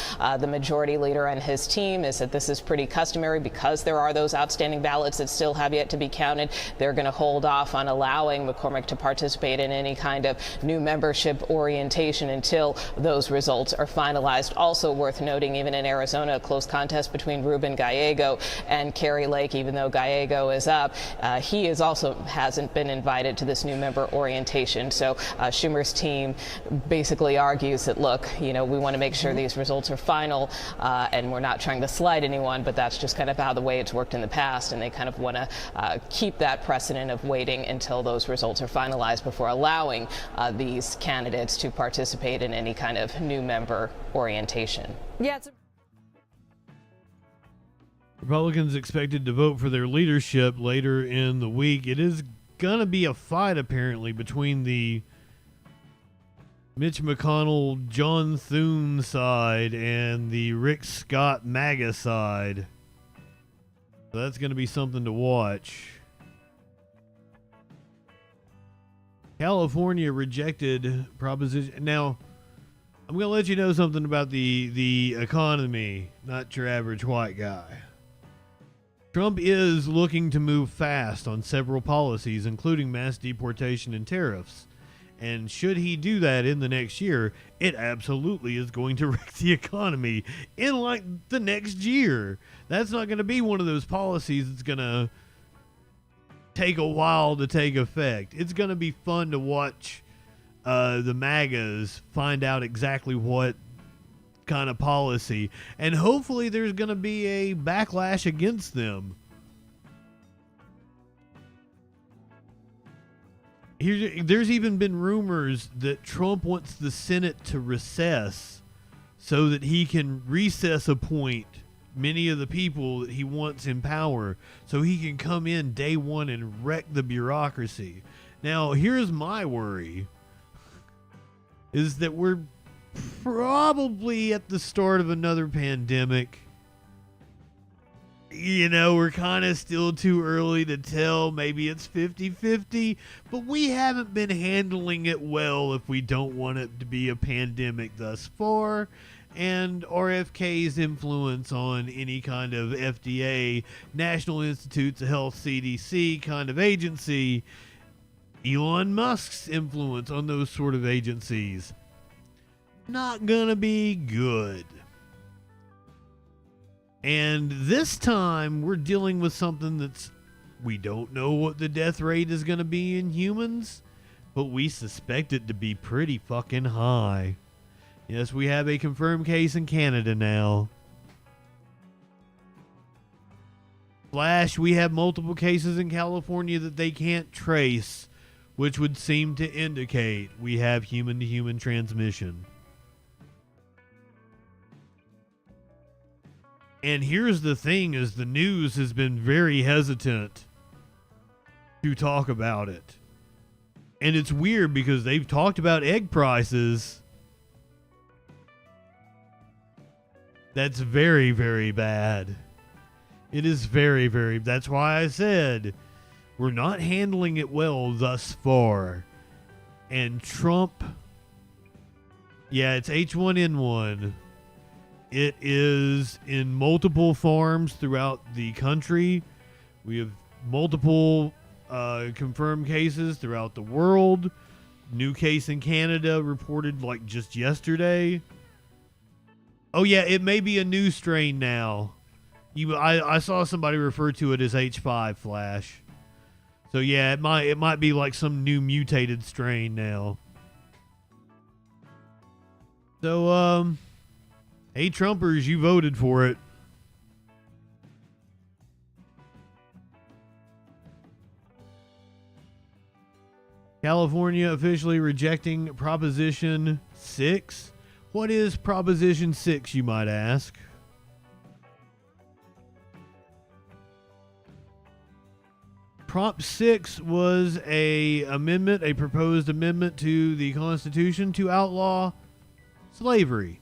the majority leader and his team, is that this is pretty customary because there are those outstanding ballots that still have yet to be counted. They're going to hold off on allowing McCormick to participate in any kind of new membership orientation until those results are finalized. Also worth noting, even in Arizona, a close contest between Ruben Gallego and Kerry Lake. Even though Gallego is up, he hasn't been invited to this new member orientation. So Schumer's team basically argues that, look, we want to make sure these results are final, and we're not trying to slight anyone, but that's just kind of how the way it's worked in the past, and they kind of want to keep that precedent of waiting until those results are finalized before allowing these candidates to participate in any kind of new member orientation. Yeah, Republicans expected to vote for their leadership later in the week. It is going to be a fight, apparently, between the Mitch McConnell, John Thune side and the Rick Scott MAGA side. So that's going to be something to watch. California rejected proposition. Now, I'm going to let you know something about the economy, not your average white guy. Trump is looking to move fast on several policies, including mass deportation and tariffs. And should he do that in the next year, it absolutely is going to wreck the economy in like the next year. That's not going to be one of those policies that's going to take a while to take effect. It's going to be fun to watch the MAGAs find out exactly what kind of policy. And hopefully there's going to be a backlash against them. There's even been rumors that Trump wants the Senate to recess so that he can recess appoint many of the people that he wants in power so he can come in day one and wreck the bureaucracy. Now, here's my worry, is that we're probably at the start of another pandemic. You know, we're kind of still too early to tell. Maybe it's 50-50, but we haven't been handling it well if we don't want it to be a pandemic thus far. And RFK's influence on any kind of FDA, National Institutes of Health, CDC kind of agency, Elon Musk's influence on those sort of agencies, not gonna be good. And this time, we're dealing with something that's, we don't know what the death rate is going to be in humans, but we suspect it to be pretty fucking high. Yes, we have a confirmed case in Canada now. Flash, we have multiple cases in California that they can't trace, which would seem to indicate we have human-to-human transmission. And here's the thing, is the news has been very hesitant to talk about it. And it's weird because they've talked about egg prices. That's very, very bad. It is very, very, that's why I said we're not handling it well thus far. And Trump, yeah, it's H1N1. It is in multiple farms throughout the country. We have multiple confirmed cases throughout the world. New case in Canada reported like just yesterday. Oh yeah, it may be a new strain now. I saw somebody refer to it as H5 Flash. So yeah, it might be like some new mutated strain now. So hey, Trumpers, you voted for it. California officially rejecting Proposition 6. What is Proposition 6, you might ask? Prop 6 was a proposed amendment to the Constitution to outlaw slavery.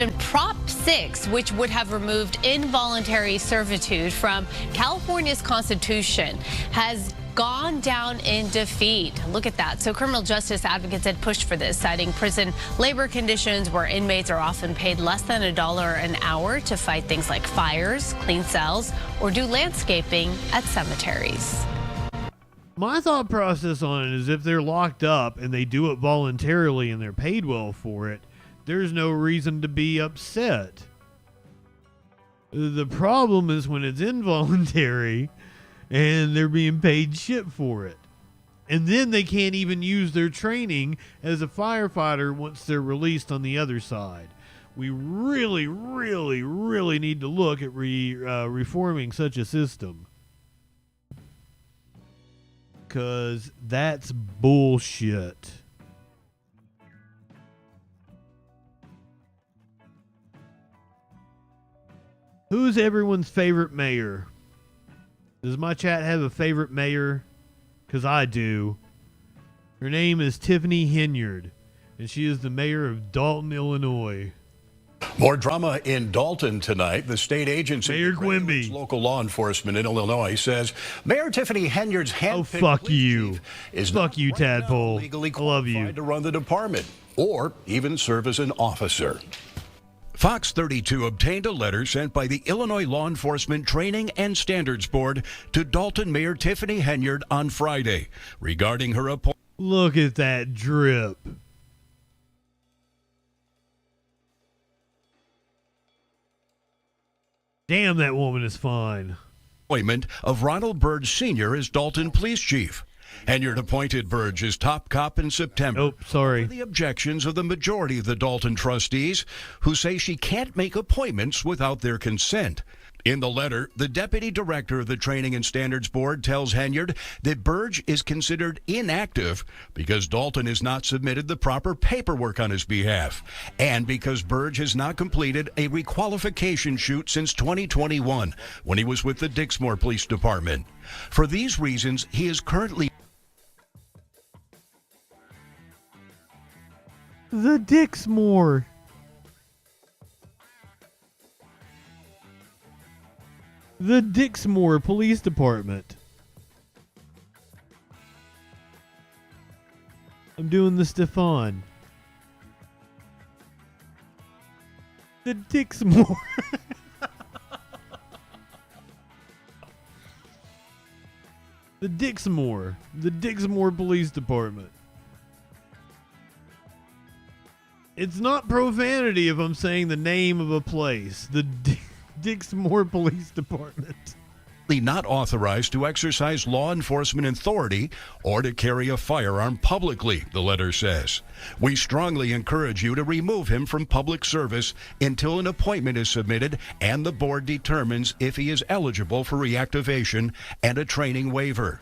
And Prop 6, which would have removed involuntary servitude from California's Constitution, has gone down in defeat. Look at that. So criminal justice advocates had pushed for this, citing prison labor conditions where inmates are often paid less than $1 an hour to fight things like fires, clean cells, or do landscaping at cemeteries. My thought process on it is if they're locked up and they do it voluntarily and they're paid well for it, there's no reason to be upset. The problem is when it's involuntary and they're being paid shit for it. And then they can't even use their training as a firefighter once they're released on the other side. We really, really, really need to look at reforming such a system. Because that's bullshit. Who's everyone's favorite mayor? Does my chat have a favorite mayor? Because I do. Her name is Tiffany Henyard. and she is the mayor of Dalton, Illinois. More drama in Dalton tonight. The state agency, Mayor Quimby, local law enforcement in Illinois, says Mayor Tiffany Henyard's handpicked fuck you, chief is fuck you, tadpole. legally I love you. qualified to run the department or even serve as an officer. Fox 32 obtained a letter sent by the Illinois Law Enforcement Training and Standards Board to Dalton Mayor Tiffany Henyard on Friday regarding her appointment. Look at that drip. Damn, that woman is fine. Appointment of Ronald Burge Sr. as Dalton Police Chief. Henyard appointed Burge as top cop in September. Oh, sorry. The objections of the majority of the Dalton trustees, who say she can't make appointments without their consent. In the letter, the deputy director of the Training and Standards Board tells Henyard that Burge is considered inactive because Dalton has not submitted the proper paperwork on his behalf, and because Burge has not completed a requalification shoot since 2021 when he was with the Dixmoor Police Department. For these reasons, he is currently the Dixmoor. The Dixmoor Police Department. I'm doing the Stefan. The Dixmoor. The Dixmoor. The Dixmoor Police Department. It's not profanity if I'm saying the name of a place. The Dixmoor Police Department. Not authorized to exercise law enforcement authority or to carry a firearm publicly, the letter says. We strongly encourage you to remove him from public service until an appointment is submitted and the board determines if he is eligible for reactivation and a training waiver.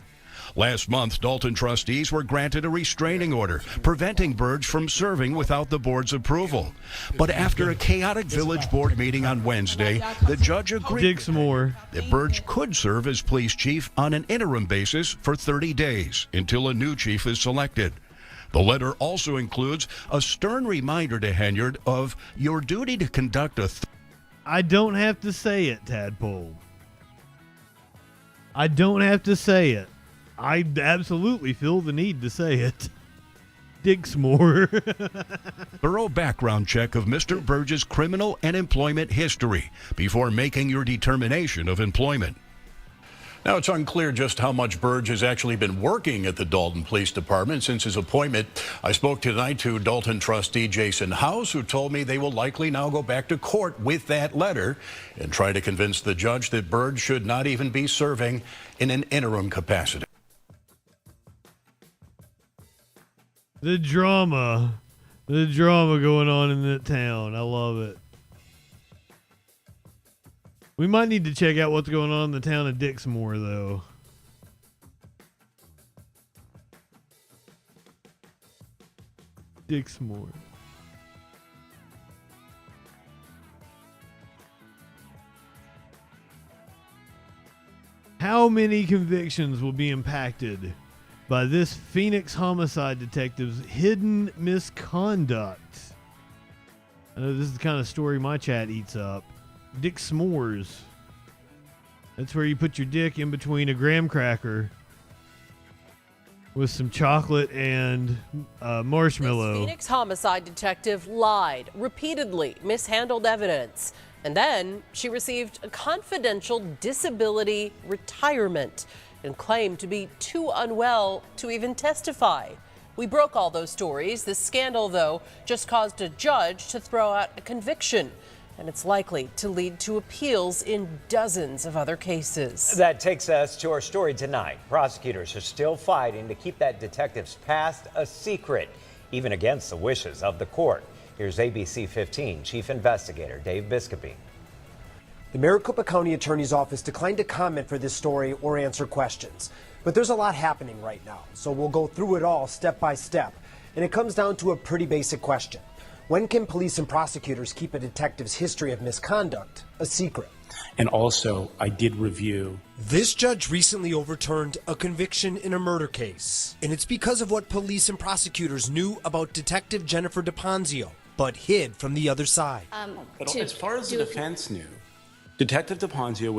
Last month, Dalton trustees were granted a restraining order preventing Burge from serving without the board's approval. But after a chaotic village board meeting on Wednesday, the judge agreed that Burge could serve as police chief on an interim basis for 30 days until a new chief is selected. The letter also includes a stern reminder to Henyard of your duty to conduct a... I don't have to say it, Tadpole. I don't have to say it. I absolutely feel the need to say it. Dixmoor. Thorough background check of Mr. Burge's criminal and employment history before making your determination of employment. Now, it's unclear just how much Burge has actually been working at the Dalton Police Department since his appointment. I spoke tonight to Dalton trustee Jason House, who told me they will likely now go back to court with that letter and try to convince the judge that Burge should not even be serving in an interim capacity. The drama going on in that town. I love it. We might need to check out what's going on in the town of Dixmoor, though. Dixmoor. How many convictions will be impacted by this Phoenix homicide detective's hidden misconduct? I know this is the kind of story my chat eats up. Dick S'mores. That's where you put your dick in between a graham cracker with some chocolate and marshmallow. This Phoenix homicide detective lied, repeatedly mishandled evidence, and then she received a confidential disability retirement and claimed to be too unwell to even testify. We broke all those stories. This scandal, though, just caused a judge to throw out a conviction, and it's likely to lead to appeals in dozens of other cases. That takes us to our story tonight. Prosecutors are still fighting to keep that detective's past a secret, even against the wishes of the court. Here's ABC 15 Chief Investigator Dave Biscopy. The Maricopa County Attorney's Office declined to comment for this story or answer questions. But there's a lot happening right now, so we'll go through it all step by step. And it comes down to a pretty basic question. When can police and prosecutors keep a detective's history of misconduct a secret? And also, I did review. This judge recently overturned a conviction in a murder case, and it's because of what police and prosecutors knew about Detective Jennifer DePonzio, but hid from the other side. But as far as the defense knew, Detective DePonzio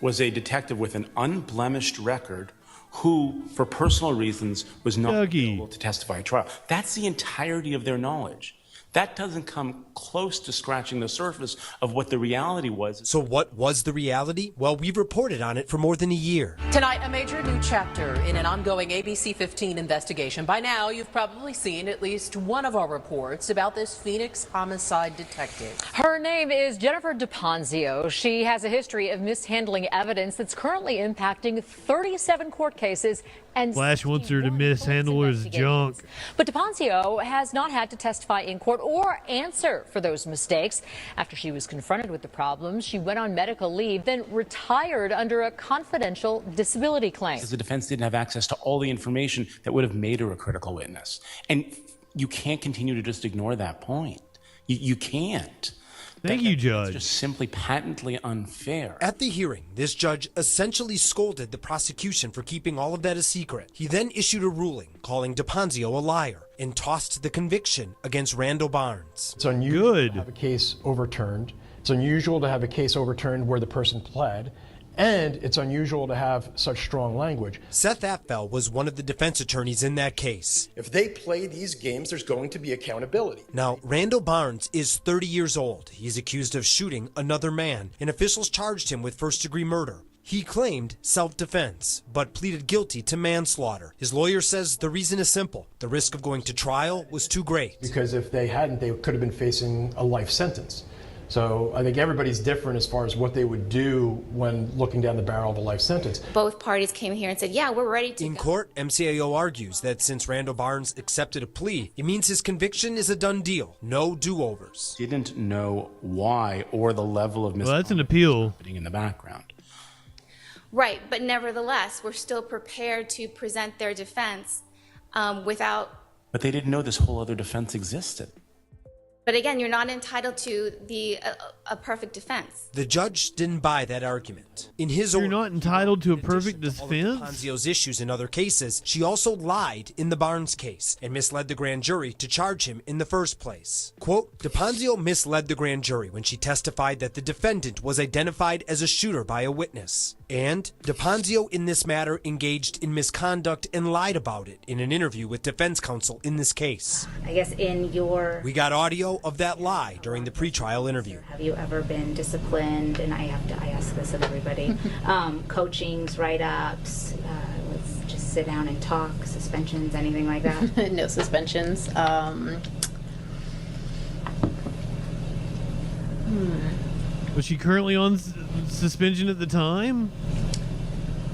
was a detective with an unblemished record who, for personal reasons, was not able to testify at trial. That's the entirety of their knowledge. That doesn't come close to scratching the surface of what the reality was. So what was the reality? Well, we've reported on it for more than a year. Tonight, a major new chapter in an ongoing ABC 15 investigation. By now, you've probably seen at least one of our reports about this Phoenix homicide detective. Her name is Jennifer DePonzio. She has a history of mishandling evidence that's currently impacting 37 court cases and Flash wants her to mishandle his junk. But DePonzio has not had to testify in court or answer for those mistakes. After she was confronted with the problems, she went on medical leave, then retired under a confidential disability claim. Because the defense didn't have access to all the information that would have made her a critical witness. And you can't continue to just ignore that point. You can't. Thank you, Judge. It's just simply patently unfair. At the hearing, this judge essentially scolded the prosecution for keeping all of that a secret. He then issued a ruling calling DePonzio a liar and tossed the conviction against Randall Barnes. It's unusual to have a case overturned. It's unusual to have a case overturned where the person pled. And it's unusual to have such strong language. Seth Apfel was one of the defense attorneys in that case. If they play these games, there's going to be accountability. Now, Randall Barnes is 30 years old. He's accused of shooting another man, and officials charged him with first-degree murder. He claimed self-defense, but pleaded guilty to manslaughter. His lawyer says the reason is simple. The risk of going to trial was too great. Because if they hadn't, they could have been facing a life sentence. So I think everybody's different as far as what they would do when looking down the barrel of a life sentence. Both parties came here and said, yeah, we're ready to In court, MCAO argues that since Randall Barnes accepted a plea, it means his conviction is a done deal. No do-overs. Didn't know why or the level of that's an appeal happening in the background. Right, but nevertheless, we're still prepared to present their defense without... But they didn't know this whole other defense existed. But again, you're not entitled to a perfect defense. The judge didn't buy that argument. In his You're not entitled to a perfect defense? DePonzio's issues in other cases, she also lied in the Barnes case and misled the grand jury to charge him in the first place. Quote, DePonzio misled the grand jury when she testified that the defendant was identified as a shooter by a witness. And DePonzio in this matter engaged in misconduct and lied about it in an interview with defense counsel in this case. I guess in your... We got audio of that lie during the pretrial interview. Have you ever been disciplined? And I ask this of everybody. Coachings, write-ups, let's just sit down and talk, suspensions, anything like that? No suspensions. Was she currently on suspension at the time?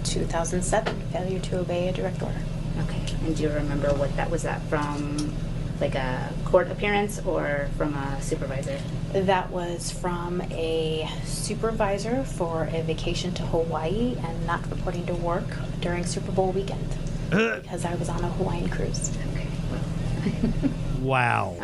2007, failure to obey a direct order. Okay, and do you remember what that was from? Like a court appearance or from a supervisor? That was from a supervisor for a vacation to Hawaii and not reporting to work during Super Bowl weekend because I was on a Hawaiian cruise. Okay. Wow.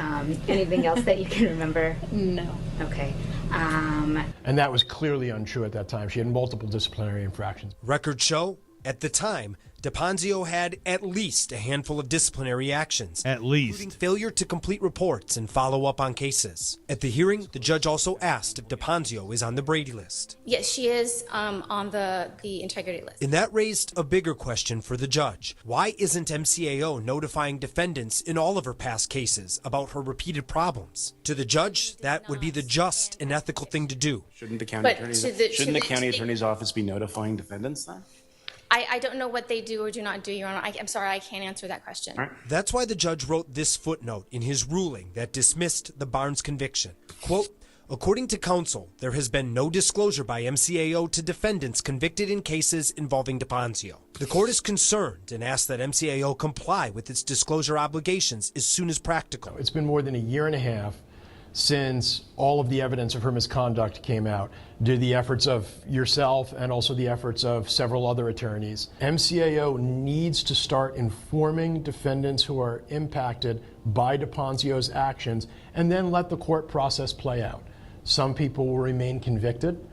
Anything else that you can remember? No. Okay. And that was clearly untrue at that time. She had multiple disciplinary infractions. Records show, at the time, DePonzio had at least a handful of disciplinary actions. At least. Including failure to complete reports and follow up on cases. At the hearing, the judge also asked if DePonzio is on the Brady list. Yes, she is on the integrity list. And that raised a bigger question for the judge. Why isn't MCAO notifying defendants in all of her past cases about her repeated problems? To the judge, that would be the just and ethical thing to do. Shouldn't the county attorney's office be notifying defendants then? I don't know what they do or do not do, Your Honor. I'm sorry, I can't answer that question. Right. That's why the judge wrote this footnote in his ruling that dismissed the Barnes conviction. Quote, according to counsel, there has been no disclosure by MCAO to defendants convicted in cases involving DePonzio. The court is concerned and asks that MCAO comply with its disclosure obligations as soon as practical. It's been more than a year and a half since all of the evidence of her misconduct came out, due to the efforts of yourself and also the efforts of several other attorneys. MCAO needs to start informing defendants who are impacted by DePonzio's actions and then let the court process play out. Some people will remain convicted.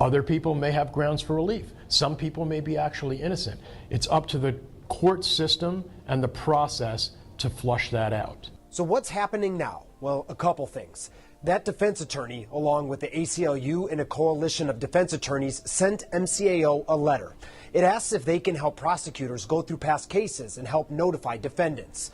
Other people may have grounds for relief. Some people may be actually innocent. It's up to the court system and the process to flush that out. So what's happening now? Well, a couple things. That defense attorney, along with the ACLU and a coalition of defense attorneys, sent MCAO a letter. It asks if they can help prosecutors go through past cases and help notify defendants.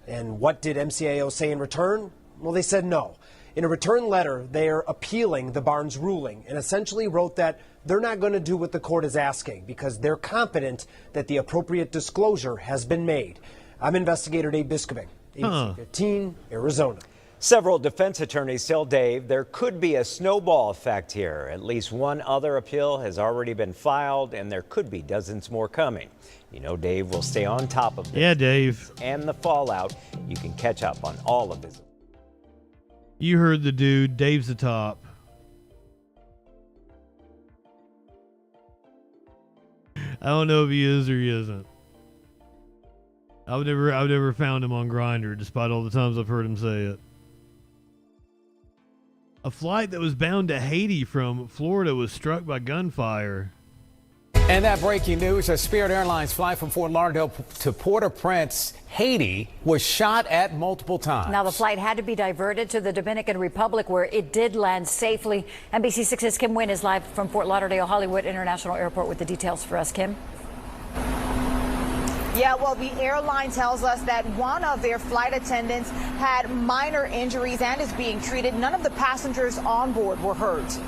And what did MCAO say in return? Well, they said no. In a return letter, they're appealing the Barnes ruling and essentially wrote that they're not going to do what the court is asking because they're confident that the appropriate disclosure has been made. I'm investigator Dave Biscobing, ABC 15, Arizona. Several defense attorneys tell Dave there could be a snowball effect here. At least one other appeal has already been filed, and there could be dozens more coming. You know Dave will stay on top of this. Yeah, Dave. And the fallout. You can catch up on all of his. You heard the dude. Dave's the top. I don't know if he is or he isn't. I've never found him on Grindr, despite all the times I've heard him say it. A flight that was bound to Haiti from Florida was struck by gunfire. And that breaking news, a Spirit Airlines flight from Fort Lauderdale to Port-au-Prince, Haiti, was shot at multiple times. Now the flight had to be diverted to the Dominican Republic, where it did land safely. NBC 6's Kim Nguyen is live from Fort Lauderdale Hollywood International Airport with the details for us. Kim? Yeah, well, the airline tells us that one of their flight attendants had minor injuries and is being treated. None of the passengers on board were hurt.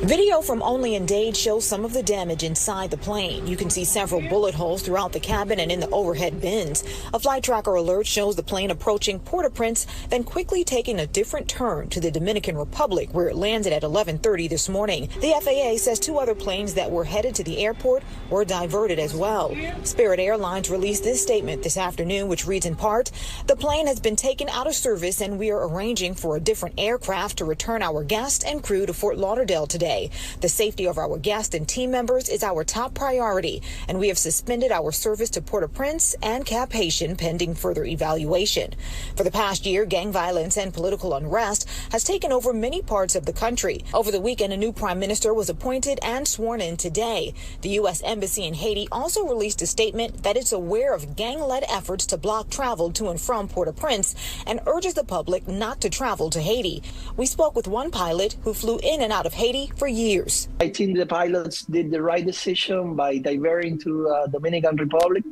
Video from Only in Dade shows some of the damage inside the plane. You can see several bullet holes throughout the cabin and in the overhead bins. A flight tracker alert shows the plane approaching Port-au-Prince, then quickly taking a different turn to the Dominican Republic, where it landed at 11:30 this morning. The FAA says two other planes that were headed to the airport were diverted as well. Spirit Airlines released this statement this afternoon, which reads in part, "The plane has been taken out of service and we are arranging for a different aircraft to return our guests and crew to Fort Lauderdale today. The safety of our guests and team members is our top priority, and we have suspended our service to Port-au-Prince and Cap Haitian pending further evaluation." For the past year, gang violence and political unrest has taken over many parts of the country. Over the weekend, a new prime minister was appointed and sworn in today. The U.S. Embassy in Haiti also released a statement that it's aware of gang-led efforts to block travel to and from Port-au-Prince and urges the public not to travel to Haiti. We spoke with one pilot who flew in and out of Haiti for years. I think the pilots did the right decision by diverting to Dominican Republic.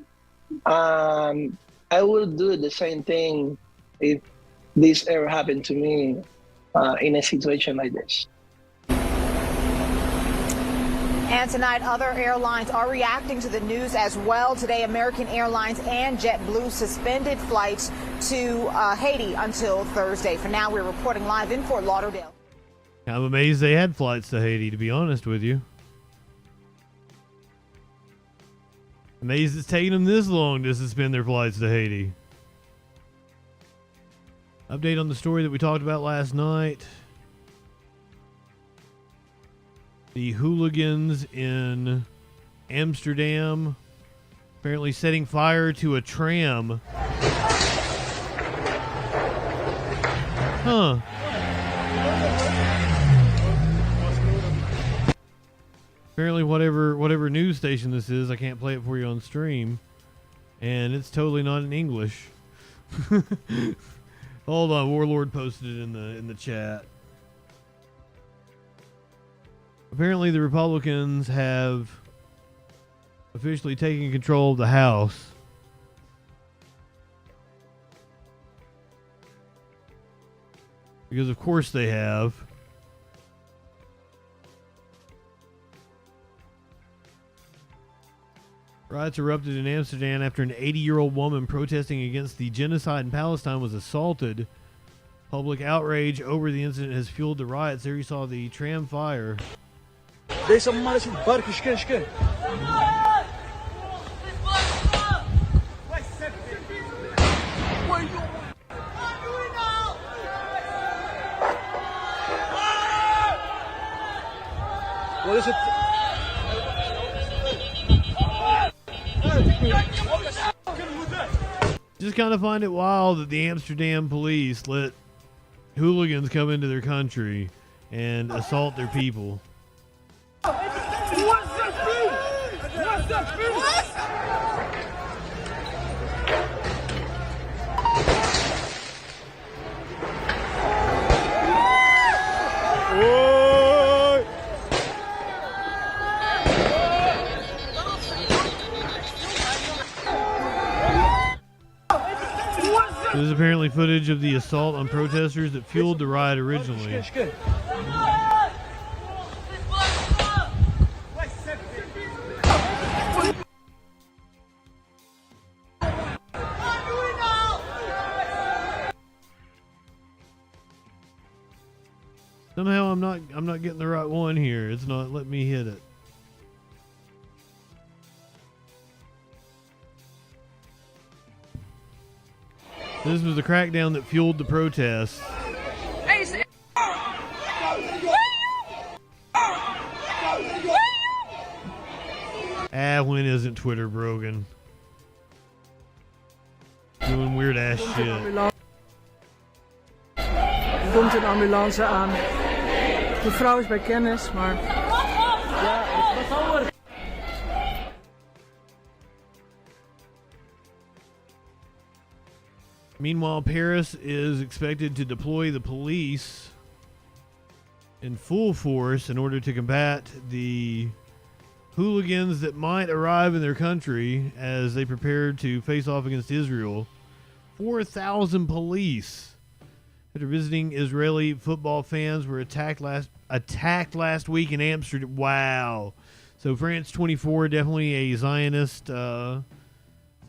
I would do the same thing if this ever happened to me in a situation like this. And tonight, other airlines are reacting to the news as well. Today, American Airlines and JetBlue suspended flights to Haiti until Thursday. For now, we're reporting live in Fort Lauderdale. I'm amazed they had flights to Haiti, to be honest with you. Amazed it's taking them this long to suspend their flights to Haiti. Update on the story that we talked about last night. The hooligans in Amsterdam apparently setting fire to a tram. Huh. Apparently whatever news station this is, I can't play it for you on stream. And it's totally not in English. Hold on, Warlord posted it in the chat. Apparently the Republicans have officially taken control of the House. Because of course they have. Riots erupted in Amsterdam after an 80-year-old woman protesting against the genocide in Palestine was assaulted. Public outrage over the incident has fueled the riots. There you saw the tram fire. Deze man is een bark, schkin. Wat is het? Just kind of find it wild that the Amsterdam police let hooligans come into their country and assault their people. This is apparently footage of the assault on protesters that fueled the riot originally. Somehow I'm not getting the right one here. It's not letting me hit it. This was the crackdown that fueled the protests. When isn't Twitter broken? Doing weird ass shit. Er komt een ambulance aan. De vrouw is bij kennis, maar... Ja, wat hoor. Meanwhile, Paris is expected to deploy the police in full force in order to combat the hooligans that might arrive in their country as they prepare to face off against Israel. 4,000 police after visiting Israeli football fans were attacked last week in Amsterdam. Wow. So France 24, definitely a Zionist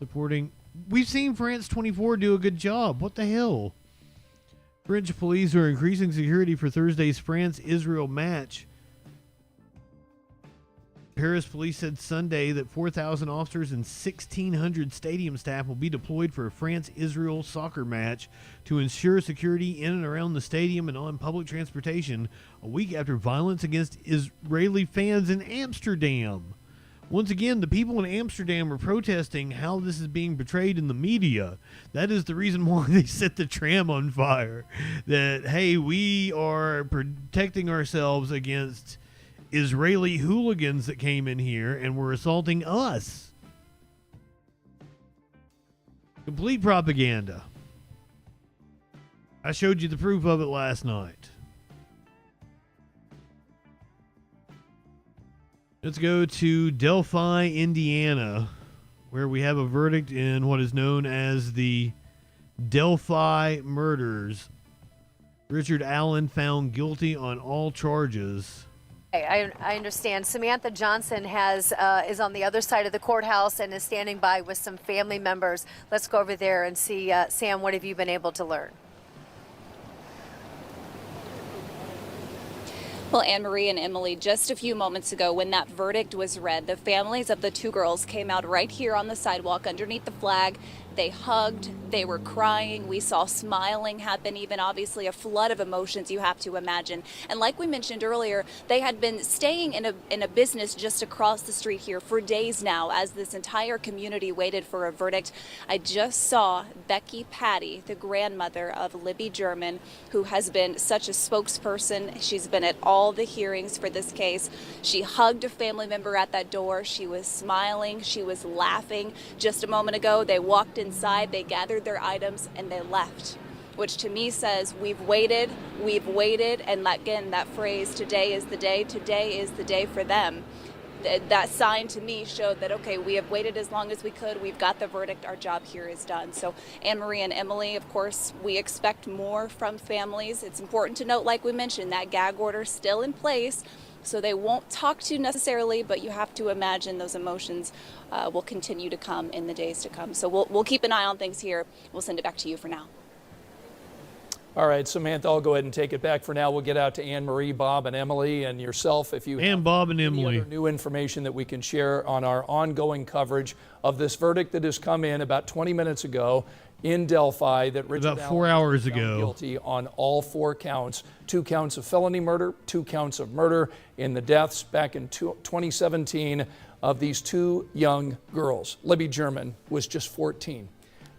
supporting. We've seen France 24 do a good job. What the hell? French police are increasing security for Thursday's France-Israel match. Paris police said Sunday that 4,000 officers and 1,600 stadium staff will be deployed for a France-Israel soccer match to ensure security in and around the stadium and on public transportation a week after violence against Israeli fans in Amsterdam. Once again, the people in Amsterdam are protesting how this is being portrayed in the media. That is the reason why they set the tram on fire. That, hey, we are protecting ourselves against Israeli hooligans that came in here and were assaulting us. Complete propaganda. I showed you the proof of it last night. Let's go to Delphi, Indiana, where we have a verdict in what is known as the Delphi murders. Richard Allen found guilty on all charges. I understand. Samantha Johnson is on the other side of the courthouse and is standing by with some family members. Let's go over there and see. Sam, what have you been able to learn? Well, Anne-Marie and Emily, just a few moments ago when that verdict was read, the families of the two girls came out right here on the sidewalk underneath the flag. They hugged, they were crying, we saw smiling happen, even obviously a flood of emotions you have to imagine. And like we mentioned earlier, they had been staying in a business just across the street here for days now as this entire community waited for a verdict. I just saw Becky Patty, the grandmother of Libby German, who has been such a spokesperson. She's been at all the hearings for this case. She hugged a family member at that door. She was smiling, she was laughing. Just a moment ago, they walked inside, they gathered their items, and they left, which to me says we've waited, and again, that phrase, today is the day for them. That sign to me showed that, okay, we have waited as long as we could, we've got the verdict, our job here is done. So Anne-Marie and Emily, of course, we expect more from families. It's important to note, like we mentioned, that gag order still in place, so they won't talk to you necessarily, but you have to imagine those emotions will continue to come in the days to come. So we'll keep an eye on things here. We'll send it back to you for now. All right, Samantha, I'll go ahead and take it back for now. We'll get out to Anne-Marie, Bob, and Emily, and yourself if you have Bob and any Emily. other new information that we can share on our ongoing coverage of this verdict that has come in about 20 minutes ago in Delphi that Richard about 4 hours ago, guilty on all 4 counts, 2 counts of felony murder, 2 counts of murder in the deaths back in 2017 of these 2 young girls. Libby German was just 14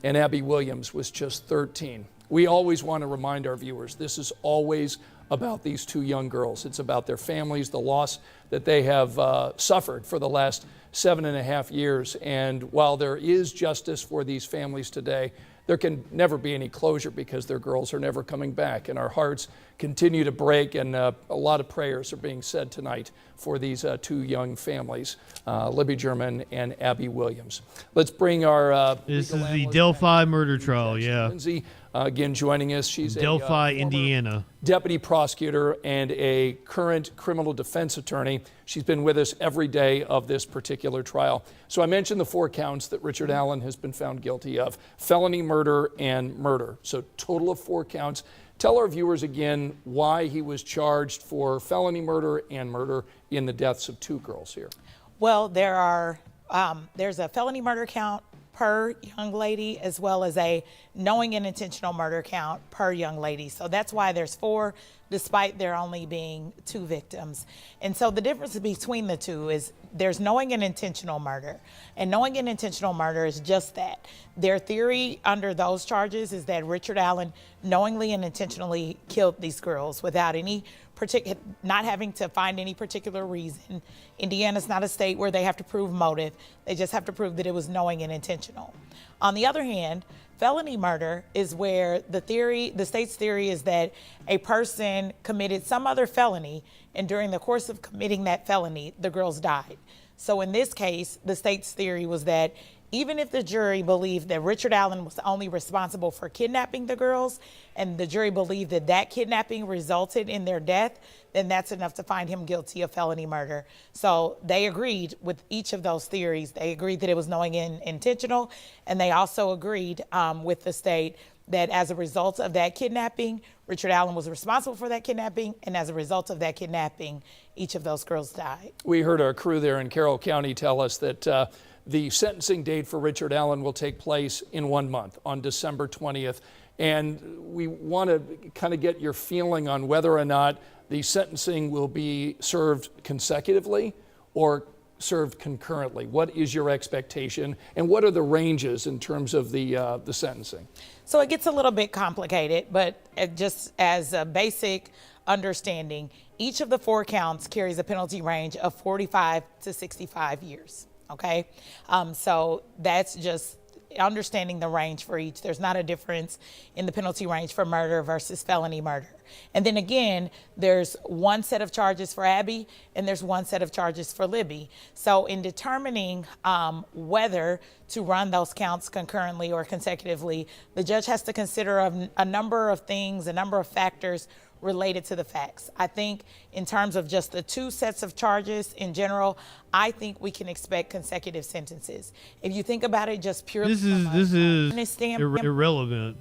and Abby Williams was just 13. We always want to remind our viewers, this is always about these two young girls. It's about their families, the loss that they have suffered for the last 7.5 years. And while there is justice for these families today, there can never be any closure because their girls are never coming back. And our hearts continue to break, and a lot of prayers are being said tonight for these two young families, Libby German and Abby Williams. Let's bring our this is the Delphi murder trial, yeah. Lindsay, again joining us. She's Delphi, a Indiana deputy prosecutor and a current criminal defense attorney. She's been with us every day of this particular trial. So I mentioned the 4 counts that Richard Allen has been found guilty of: felony murder and murder. So total of 4 counts. Tell our viewers again why he was charged for felony murder and murder in the deaths of 2 girls here. Well, there's a felony murder count per young lady, as well as a knowing and intentional murder count per young lady. So that's why there's 4, despite there only being 2 victims. And so the difference between the two is there's knowing and intentional murder. And knowing and intentional murder is just that. Their theory under those charges is that Richard Allen knowingly and intentionally killed these girls without any not having to find any particular reason. Indiana's not a state where they have to prove motive. They just have to prove that it was knowing and intentional. On the other hand, felony murder is where the state's theory is that a person committed some other felony, and during the course of committing that felony, the girls died. So in this case, the state's theory was that even if the jury believed that Richard Allen was only responsible for kidnapping the girls, and the jury believed that that kidnapping resulted in their death, then that's enough to find him guilty of felony murder. So they agreed with each of those theories. They agreed that it was knowing and intentional, and they also agreed with the state that as a result of that kidnapping, Richard Allen was responsible for that kidnapping, and as a result of that kidnapping, each of those girls died. We heard our crew there in Carroll County tell us that the sentencing date for Richard Allen will take place in 1 month, on December 20th. And we want to kind of get your feeling on whether or not the sentencing will be served consecutively or served concurrently. What is your expectation, and what are the ranges in terms of the sentencing? So it gets a little bit complicated, but just as a basic understanding, each of the 4 counts carries a penalty range of 45 to 65 years. Okay, so that's just understanding the range for each. There's not a difference in the penalty range for murder versus felony murder. And then again, there's 1 set of charges for Abby, and there's 1 set of charges for Libby. So in determining whether to run those counts concurrently or consecutively, the judge has to consider a number of things, a number of factors related to the facts. I think in terms of just the 2 sets of charges in general, I think we can expect consecutive sentences. If you think about it just purely this is irrelevant.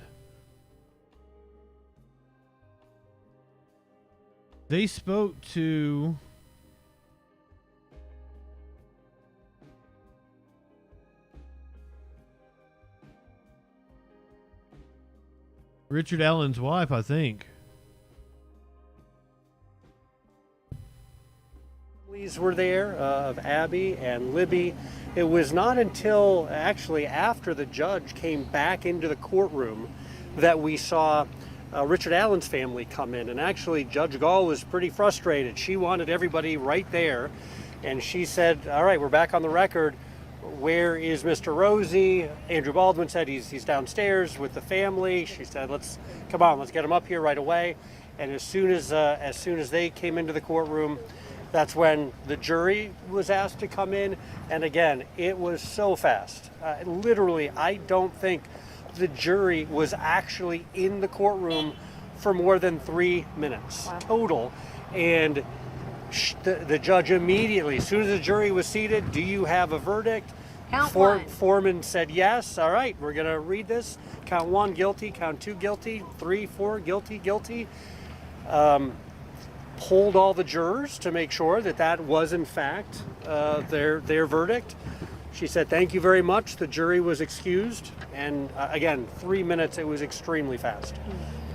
They spoke to Richard Allen's wife, I think. Were there of Abby and Libby. It was not until actually after the judge came back into the courtroom that we saw Richard Allen's family come in, and actually Judge Gall was pretty frustrated. She wanted everybody right there, and she said, all right, we're back on the record. Where is Mr. Rosie? Andrew Baldwin said he's downstairs with the family. She said, let's get him up here right away. And as soon as they came into the courtroom, that's when the jury was asked to come in. And again, it was so fast. Literally, I don't think the jury was actually in the courtroom for more than 3 minutes total. And the judge immediately, as soon as the jury was seated, do you have a verdict? Foreman said yes. All right, we're going to read this. Count 1, guilty. Count 2, guilty. 3, 4, guilty. Polled all the jurors to make sure that was in fact their verdict. She said, thank you very much. The jury was excused. And again, 3 minutes, it was extremely fast.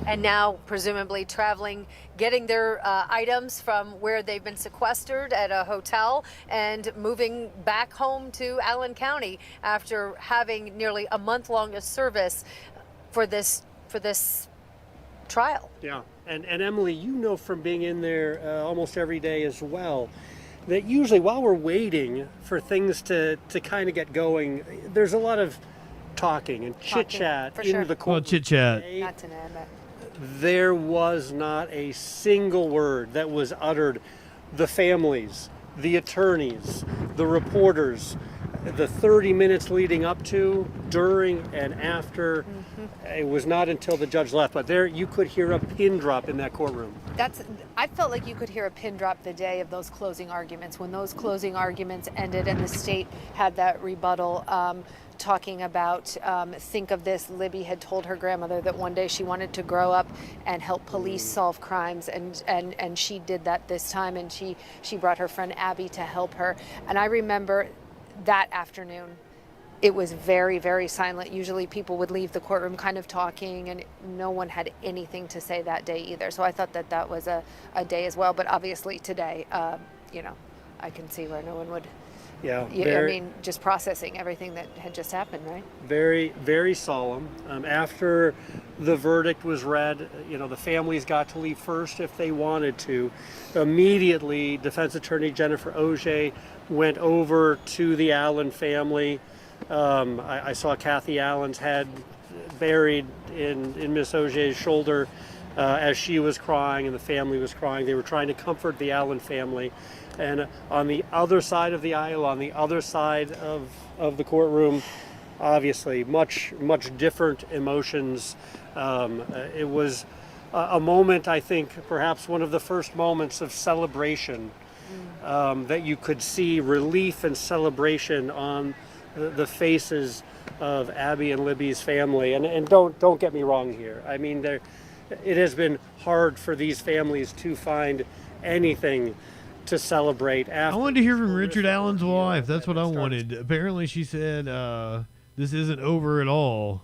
And now presumably traveling, getting their items from where they've been sequestered at a hotel and moving back home to Allen County after having nearly a month-long service for this trial. Yeah, and Emily, you know from being in there almost every day as well, that usually while we're waiting for things to kind of get going, there's a lot of talking and chit-chat in the court. Well, chit-chat. Not to name it. There was not a single word that was uttered. The families, the attorneys, the reporters, the 30 minutes leading up to, during, and after. It was not until the judge left, but there you could hear a pin drop in that courtroom. I felt like you could hear a pin drop the day of those closing arguments. When those closing arguments ended and the state had that rebuttal, talking about, think of this, Libby had told her grandmother that one day she wanted to grow up and help police solve crimes, and she did that this time, and she brought her friend Abby to help her. And I remember that afternoon, it was very, very silent. Usually people would leave the courtroom kind of talking, and no one had anything to say that day either. So I thought that was a day as well. But obviously today, I can see where no one would. Yeah. I mean, just processing everything that had just happened, right? Very, very solemn. After the verdict was read, the families got to leave first if they wanted to. Immediately, defense attorney Jennifer Auger went over to the Allen family. I saw Kathy Allen's head buried in Miss Auger's shoulder as she was crying and the family was crying. They were trying to comfort the Allen family. And on the other side of the aisle, on the other side of the courtroom, obviously much different emotions. It was a moment, I think, perhaps one of the first moments of celebration that you could see relief and celebration on the faces of Abby and Libby's family. And don't get me wrong here. I mean, it has been hard for these families to find anything to celebrate after. I wanted to hear from Richard Allen's wife. That's what I wanted. Apparently she said this isn't over at all,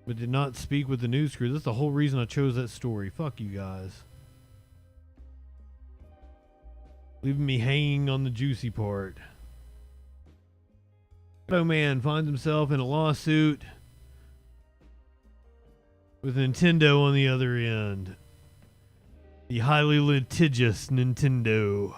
but did not speak with the news crew. That's the whole reason I chose that story. Fuck you guys. Leaving me hanging on the juicy part. Oh man finds himself in a lawsuit with Nintendo on the other end. The highly litigious Nintendo.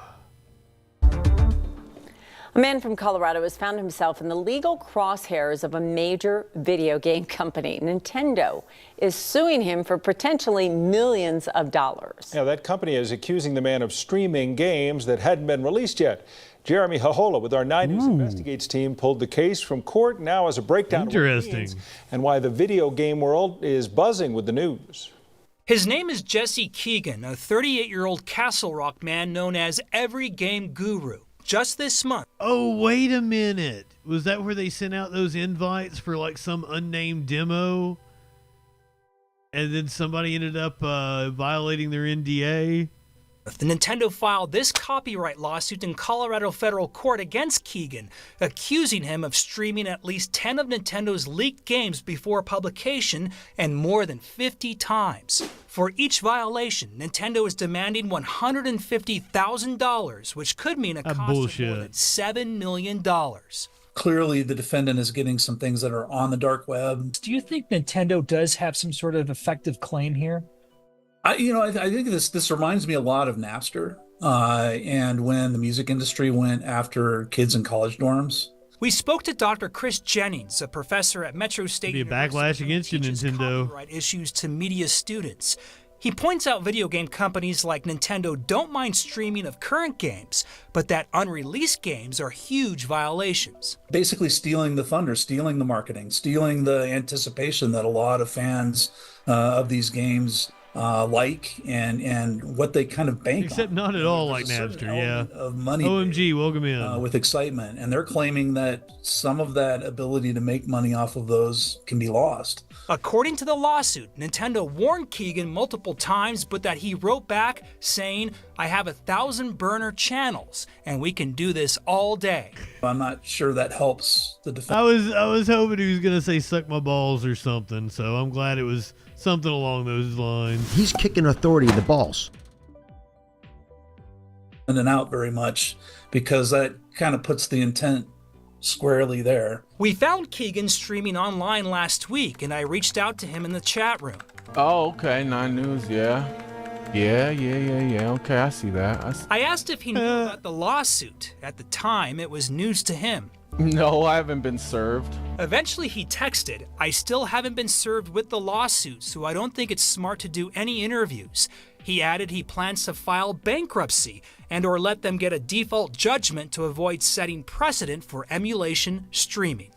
A man from Colorado has found himself in the legal crosshairs of a major video game company. Nintendo is suing him for potentially millions of dollars. Yeah, that company is accusing the man of streaming games that hadn't been released yet. Jeremy Hahola with our 9 News Investigates team pulled the case from court. Now as a breakdown of what it means and why the video game world is buzzing with the news. His name is Jesse Keegan, a 38-year-old Castle Rock man known as Every Game Guru. Just this month. Oh, wait a minute. Was that where they sent out those invites for like some unnamed demo? And then somebody ended up violating their NDA? The Nintendo filed this copyright lawsuit in Colorado federal court against Keegan, accusing him of streaming at least 10 of Nintendo's leaked games before publication and more than 50 times. For each violation, Nintendo is demanding $150,000, which could mean a cost of more than $7 million. Clearly, the defendant is getting some things that are on the dark web. Do you think Nintendo does have some sort of effective claim here? I think this reminds me a lot of Napster and when the music industry went after kids in college dorms. We spoke to Dr. Chris Jennings, a professor at Metro State University. Be a backlash against you, Nintendo. Copyright issues to media students. He points out video game companies like Nintendo don't mind streaming of current games, but that unreleased games are huge violations. Basically stealing the thunder, stealing the marketing, stealing the anticipation that a lot of fans of these games like and what they kind of bank Except on. Not at all like Napster, yeah. Of money OMG, welcome in. With excitement. And they're claiming that some of that ability to make money off of those can be lost. According to the lawsuit, Nintendo warned Keegan multiple times, but that he wrote back saying, I have 1,000 burner channels, and we can do this all day. I'm not sure that helps the defense. I was hoping he was going to say suck my balls or something, so I'm glad it was something along those lines. He's kicking authority in the balls. And out very much because that kind of puts the intent squarely there. We found Keegan streaming online last week, and I reached out to him in the chat room. Oh, okay, 9 News, yeah. Yeah. Okay, I see that. I asked if he knew about the lawsuit. At the time, it was news to him. No, I haven't been served. Eventually, he texted, "I still haven't been served with the lawsuit, so I don't think it's smart to do any interviews." He added he plans to file bankruptcy and or let them get a default judgment to avoid setting precedent for emulation streaming.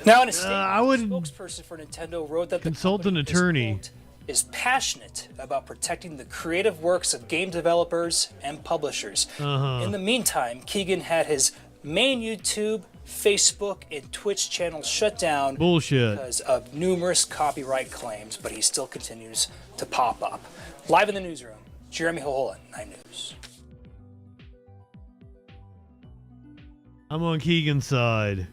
Now, in a statement, a spokesperson for Nintendo wrote that consult an attorney. Is passionate about protecting the creative works of game developers and publishers. In the meantime, Keegan had his main YouTube, Facebook, and Twitch channels shut down because of numerous copyright claims, but he still continues to pop up. Live in the newsroom, Jeremy Hohola, 9 News. I'm on Keegan's side.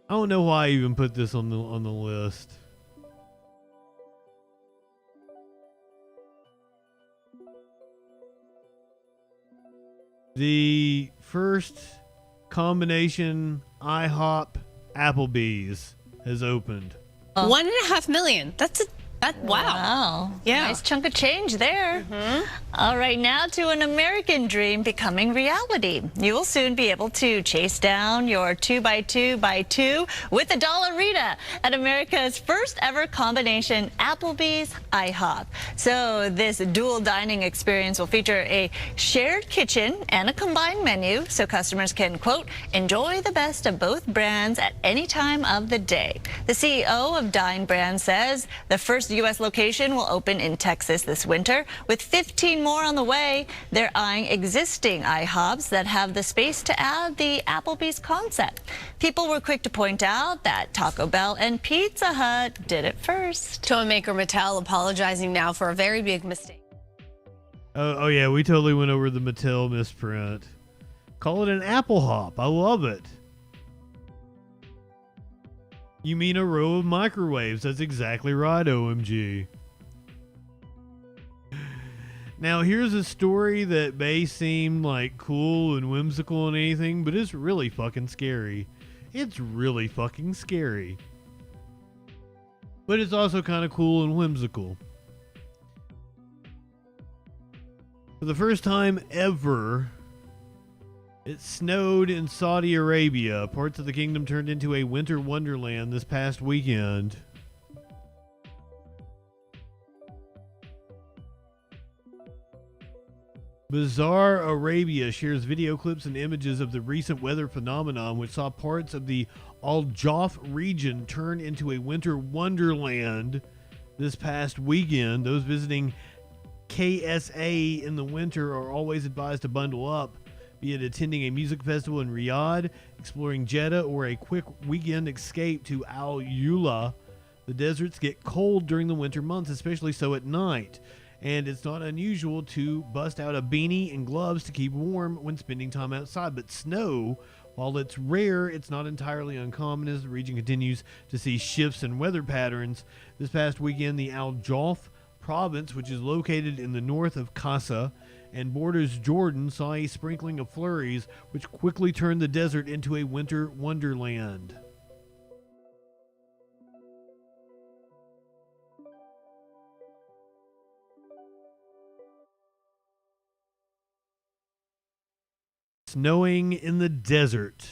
I don't know why I even put this on the list. The first combination IHOP Applebee's has opened. 1.5 million. Wow. Yeah. Nice chunk of change there. All right, now to an American dream becoming reality. You will soon be able to chase down your 2x2x2 with a Dollarita at America's first ever combination Applebee's IHOP. So this dual dining experience will feature a shared kitchen and a combined menu so customers can, quote, enjoy the best of both brands at any time of the day. The CEO of Dine Brand says the first U.S. location will open in Texas this winter, with 15 more on the way. They're eyeing existing IHOPs that have the space to add the Applebee's concept. People were quick to point out that Taco Bell and Pizza Hut did it first. Toy maker Mattel apologizing now for a very big mistake. Oh yeah, we totally went over the Mattel misprint. Call it an Apple Hop. I love it. You mean a row of microwaves? That's exactly right, OMG. Now, here's a story that may seem like cool and whimsical and anything, but it's really fucking scary. It's really fucking scary. But it's also kind of cool and whimsical. For the first time ever, it snowed in Saudi Arabia. Parts of the kingdom turned into a winter wonderland this past weekend. Bizarre Arabia shares video clips and images of the recent weather phenomenon, which saw parts of the Al Jawf region turn into a winter wonderland this past weekend. Those visiting KSA in the winter are always advised to bundle up, be it attending a music festival in Riyadh, exploring Jeddah, or a quick weekend escape to Al Ula. The deserts get cold during the winter months, especially so at night, and it's not unusual to bust out a beanie and gloves to keep warm when spending time outside. But snow, while it's rare, it's not entirely uncommon as the region continues to see shifts in weather patterns. This past weekend, the Al Jawf province, which is located in the north of Qasa and borders Jordan, saw a sprinkling of flurries, which quickly turned the desert into a winter wonderland. Snowing in the desert.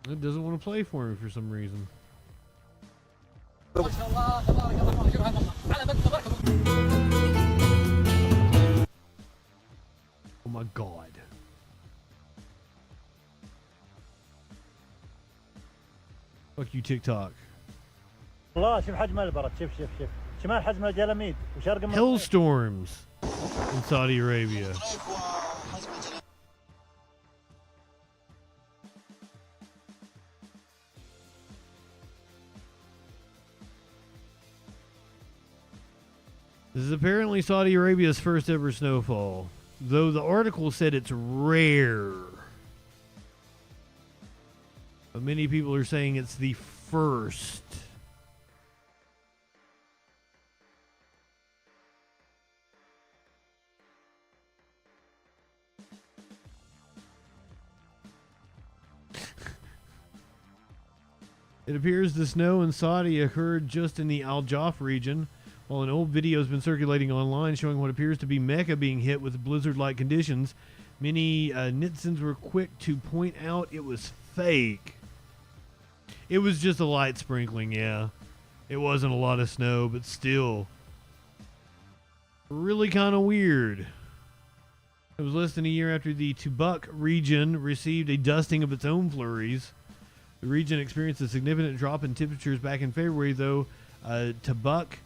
It doesn't want to play for me for some reason. Oh my God. Fuck you, TikTok. Hailstorms in Saudi Arabia. This is apparently Saudi Arabia's first ever snowfall, though the article said it's rare. But many people are saying it's the first. It appears the snow in Saudi occurred just in the Al Jaf region, while an old video has been circulating online showing what appears to be Mecca being hit with blizzard-like conditions. Many netizens were quick to point out it was fake. It was just a light sprinkling, yeah. It wasn't a lot of snow, but still. Really kind of weird. It was less than a year after the Tubuk region received a dusting of its own flurries. The region experienced a significant drop in temperatures back in February, though. Tubuk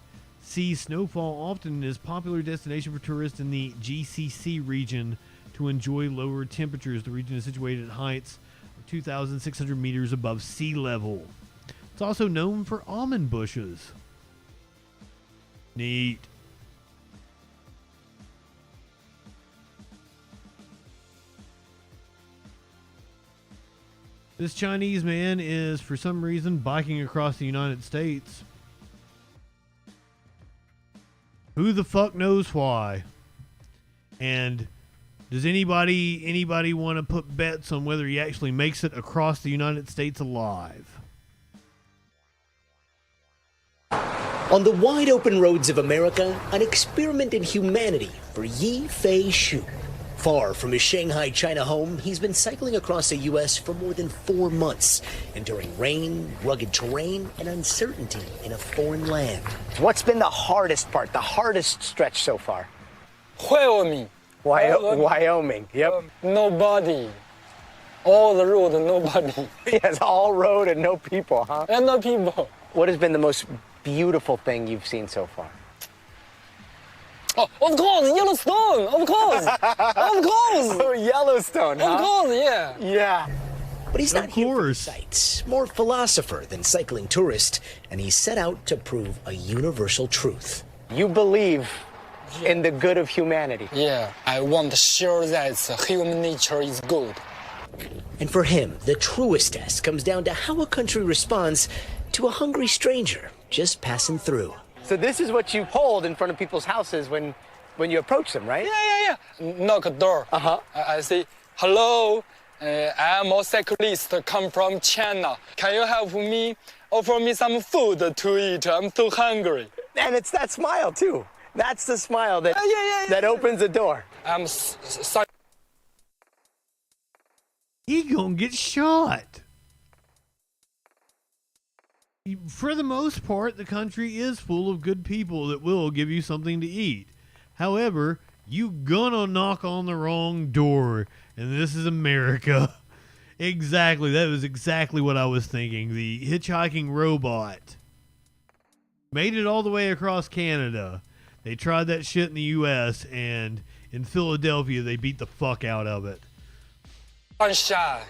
sees snowfall often and is a popular destination for tourists in the GCC region to enjoy lower temperatures. The region is situated at heights of 2,600 meters above sea level. It's also known for almond bushes. Neat. This Chinese man is, for some reason, biking across the United States. Who the fuck knows why? And does anybody want to put bets on whether he actually makes it across the United States alive? On the wide open roads of America, an experiment in humanity for Yi Fei Shu. Far from his Shanghai, China home, he's been cycling across the U.S. for more than 4 months, enduring rain, rugged terrain, and uncertainty in a foreign land. What's been the hardest part, the hardest stretch so far? Wyoming. Wyoming, yep. Nobody. All the road, nobody. Yes, all road and no people, huh? And no people. What has been the most beautiful thing you've seen so far? Oh, of course, Yellowstone, of course. Of course. Oh, Yellowstone, huh? Of course, yeah. Yeah. But he's not here for the sights, more philosopher than cycling tourist, and he set out to prove a universal truth. You believe in the good of humanity. Yeah, I want to show that human nature is good. And for him, the truest test comes down to how a country responds to a hungry stranger just passing through. So this is what you hold in front of people's houses when you approach them, right? Yeah. Knock a door. Uh-huh. I say, hello, I'm a cyclist, come from China. Can you help me? Offer me some food to eat. I'm too hungry. And it's that smile, too. That's the smile that, that opens the door. I'm sorry. He gonna get shot. For the most part, the country is full of good people that will give you something to eat. However, you gonna knock on the wrong door, and this is America. Exactly, that was exactly what I was thinking. The hitchhiking robot made it all the way across Canada. They tried that shit in the U.S., and in Philadelphia, they beat the fuck out of it. Sunshine,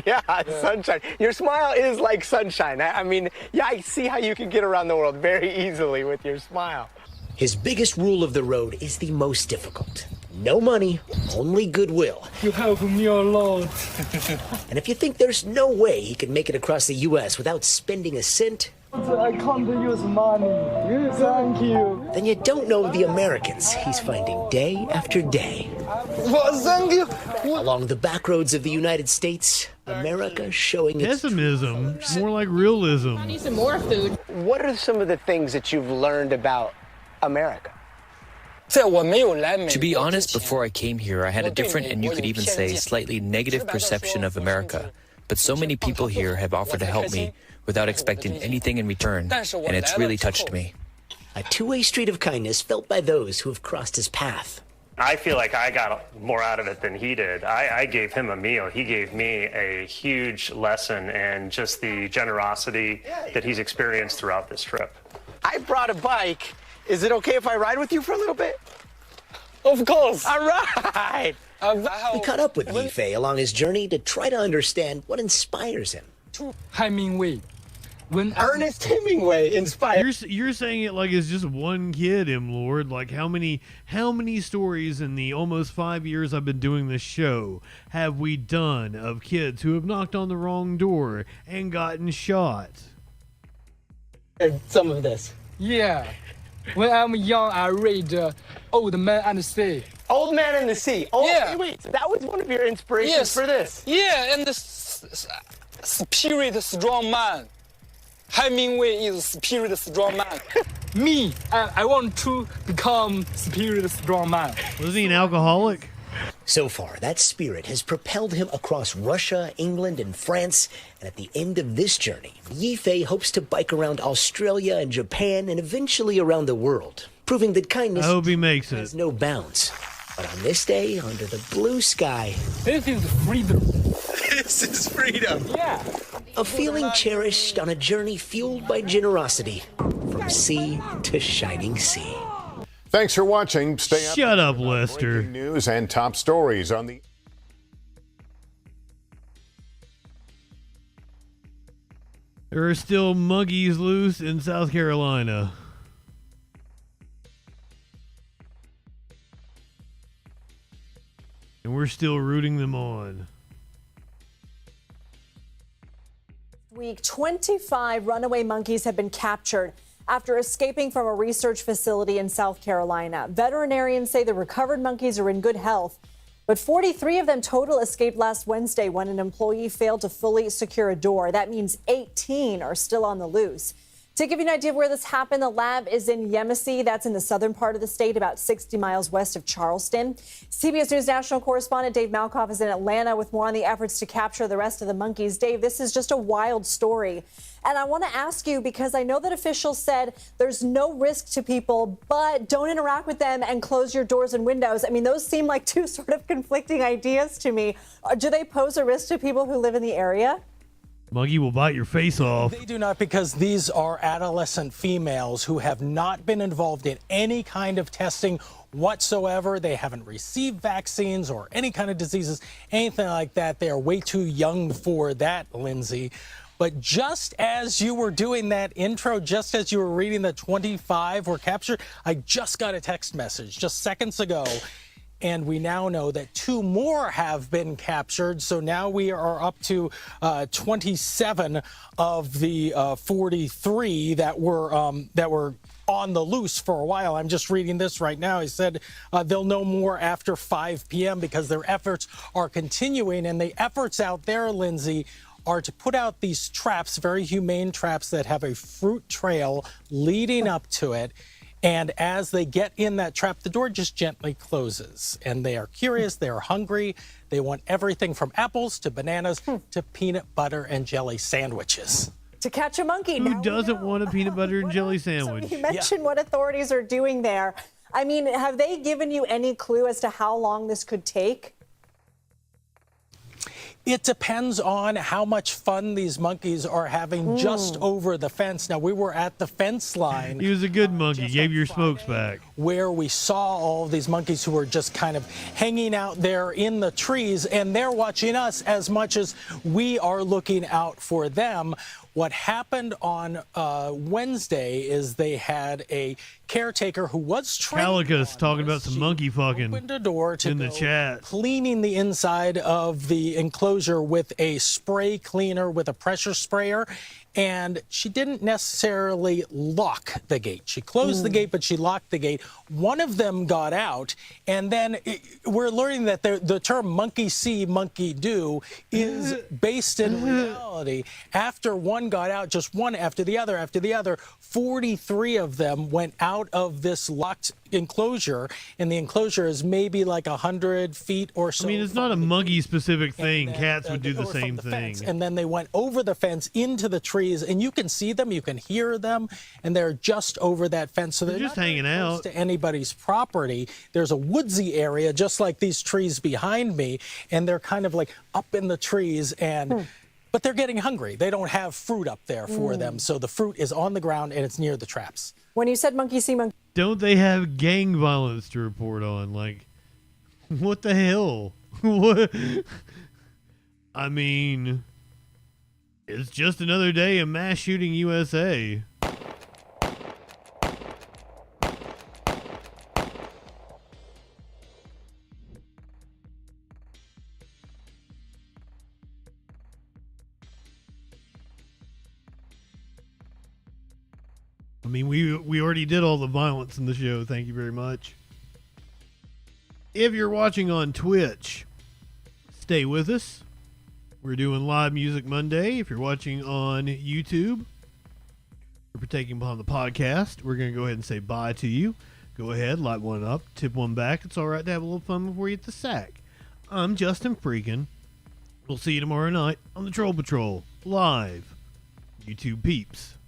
yeah, sunshine. Your smile is like sunshine. I mean, yeah, I see how you can get around the world very easily with your smile. His biggest rule of the road is the most difficult. No money, only goodwill. You help me a lot. And if you think there's no way he can make it across the U.S. without spending a cent, I can't use money. Thank you. then you don't know the Americans he's finding day after day. Thank you. Along the back roads of the United States, America showing its pessimism, more like realism. I need some more food. What are some of the things that you've learned about America? To be honest, before I came here, I had a different, and you could even say slightly negative perception of America. But so many people here have offered to help me without expecting anything in return, and it's really touched me. A two-way street of kindness felt by those who have crossed his path. I feel like I got more out of it than he did. I gave him a meal. He gave me a huge lesson and just the generosity that he's experienced throughout this trip. I brought a bike. Is it okay if I ride with you for a little bit? Of course. All right. He caught up with Yifei along his journey to try to understand what inspires him. Hemingway. Ernest Hemingway inspired. You're saying it like it's just one kid, Lord. Like how many stories in the almost 5 years I've been doing this show have we done of kids who have knocked on the wrong door and gotten shot? Some of this. Yeah. When I'm young, I read Old Man and the Sea. Old Man and the Sea. Oh, Yeah. wait, that was one of your inspirations for this. Yeah, and the spirit strong man. Hemingway is spirit strong man. Me, I want to become spirit strong man. Was he an alcoholic? So far, that spirit has propelled him across Russia, England, and France. And at the end of this journey, Yifei hopes to bike around Australia and Japan and eventually around the world, proving that kindness I hope he makes has no bounds. But on this day, under the blue sky, this is freedom. This is freedom. Yeah. A feeling cherished on a journey fueled by generosity from sea to shining sea. Thanks for watching. Stay up. Shut up, Lester. News and top stories on the. There are still monkeys loose in South Carolina. And we're still rooting them on. Week, 25 runaway monkeys have been captured after escaping from a research facility in South Carolina. Veterinarians say the recovered monkeys are in good health, but 43 of them total escaped last Wednesday when an employee failed to fully secure a door. That means 18 are still on the loose. To give you an idea of where this happened, the lab is in Yemassee. That's in the southern part of the state, about 60 miles west of Charleston. CBS News national correspondent Dave Malkoff is in Atlanta with more on the efforts to capture the rest of the monkeys. Dave, this is just a wild story. And I want to ask you, because I know that officials said there's no risk to people, but don't interact with them and close your doors and windows. I mean, those seem like two sort of conflicting ideas to me. Do they pose a risk to people who live in the area? Monkey will bite your face off. They do not, because these are adolescent females who have not been involved in any kind of testing whatsoever. They haven't received vaccines or any kind of diseases, anything like that. They are way too young for that, Lindsay. But just as you were doing that intro, just as you were reading that 25 were captured, I just got a text message just seconds ago. And we now know that 2 more have been captured. So now we are up to 27 of the 43 that were on the loose for a while. I'm just reading this right now. He said they'll know more after 5 p.m. because their efforts are continuing. And the efforts out there, Lindsay, are to put out these traps, very humane traps that have a fruit trail leading up to it. And as they get in that trap, the door just gently closes. And they are curious, they are hungry, they want everything from apples to bananas to peanut butter and jelly sandwiches. To catch a monkey. Who doesn't want a peanut butter and jelly sandwich? You mentioned what authorities are doing there. I mean, have they given you any clue as to how long this could take? It depends on how much fun these monkeys are having just over the fence. Now, we were at the fence line. He was a good monkey, gave your smokes back. Where we saw all of these monkeys who were just kind of hanging out there in the trees, and they're watching us as much as we are looking out for them. What happened on Wednesday is they had a caretaker who was trained. Calica's talking about some monkey fucking opened a door to in the chat, cleaning the inside of the enclosure with a spray cleaner with a pressure sprayer. And she didn't necessarily lock the gate. She closed the gate, but she locked the gate. One of them got out, and then we're learning that the term monkey see, monkey do is based in reality. After one got out, just one after the other, 43 of them went out of this locked enclosure, and the enclosure is maybe like 100 feet or so. I mean, it's not a monkey-specific thing. Cats would do the same thing. And then they went over the fence into the trees, and you can see them, you can hear them, and they're just over that fence. So they're just not hanging close out to anybody's property. There's a woodsy area, just like these trees behind me, and they're kind of like up in the trees, and but they're getting hungry. They don't have fruit up there for them, so the fruit is on the ground and it's near the traps. When you said monkey see, monkey. Don't they have gang violence to report on? Like, what the hell? What? I mean, It's just another day of mass shooting USA. I mean, we already did all the violence in the show. Thank you very much. If you're watching on Twitch, stay with us. We're doing Live Music Monday. If you're watching on YouTube, we're partaking upon the podcast. We're going to go ahead and say bye to you. Go ahead, light one up, tip one back. It's all right to have a little fun before you hit the sack. I'm JustinFREAKIN. We'll see you tomorrow night on the Troll Patrol, live. YouTube peeps.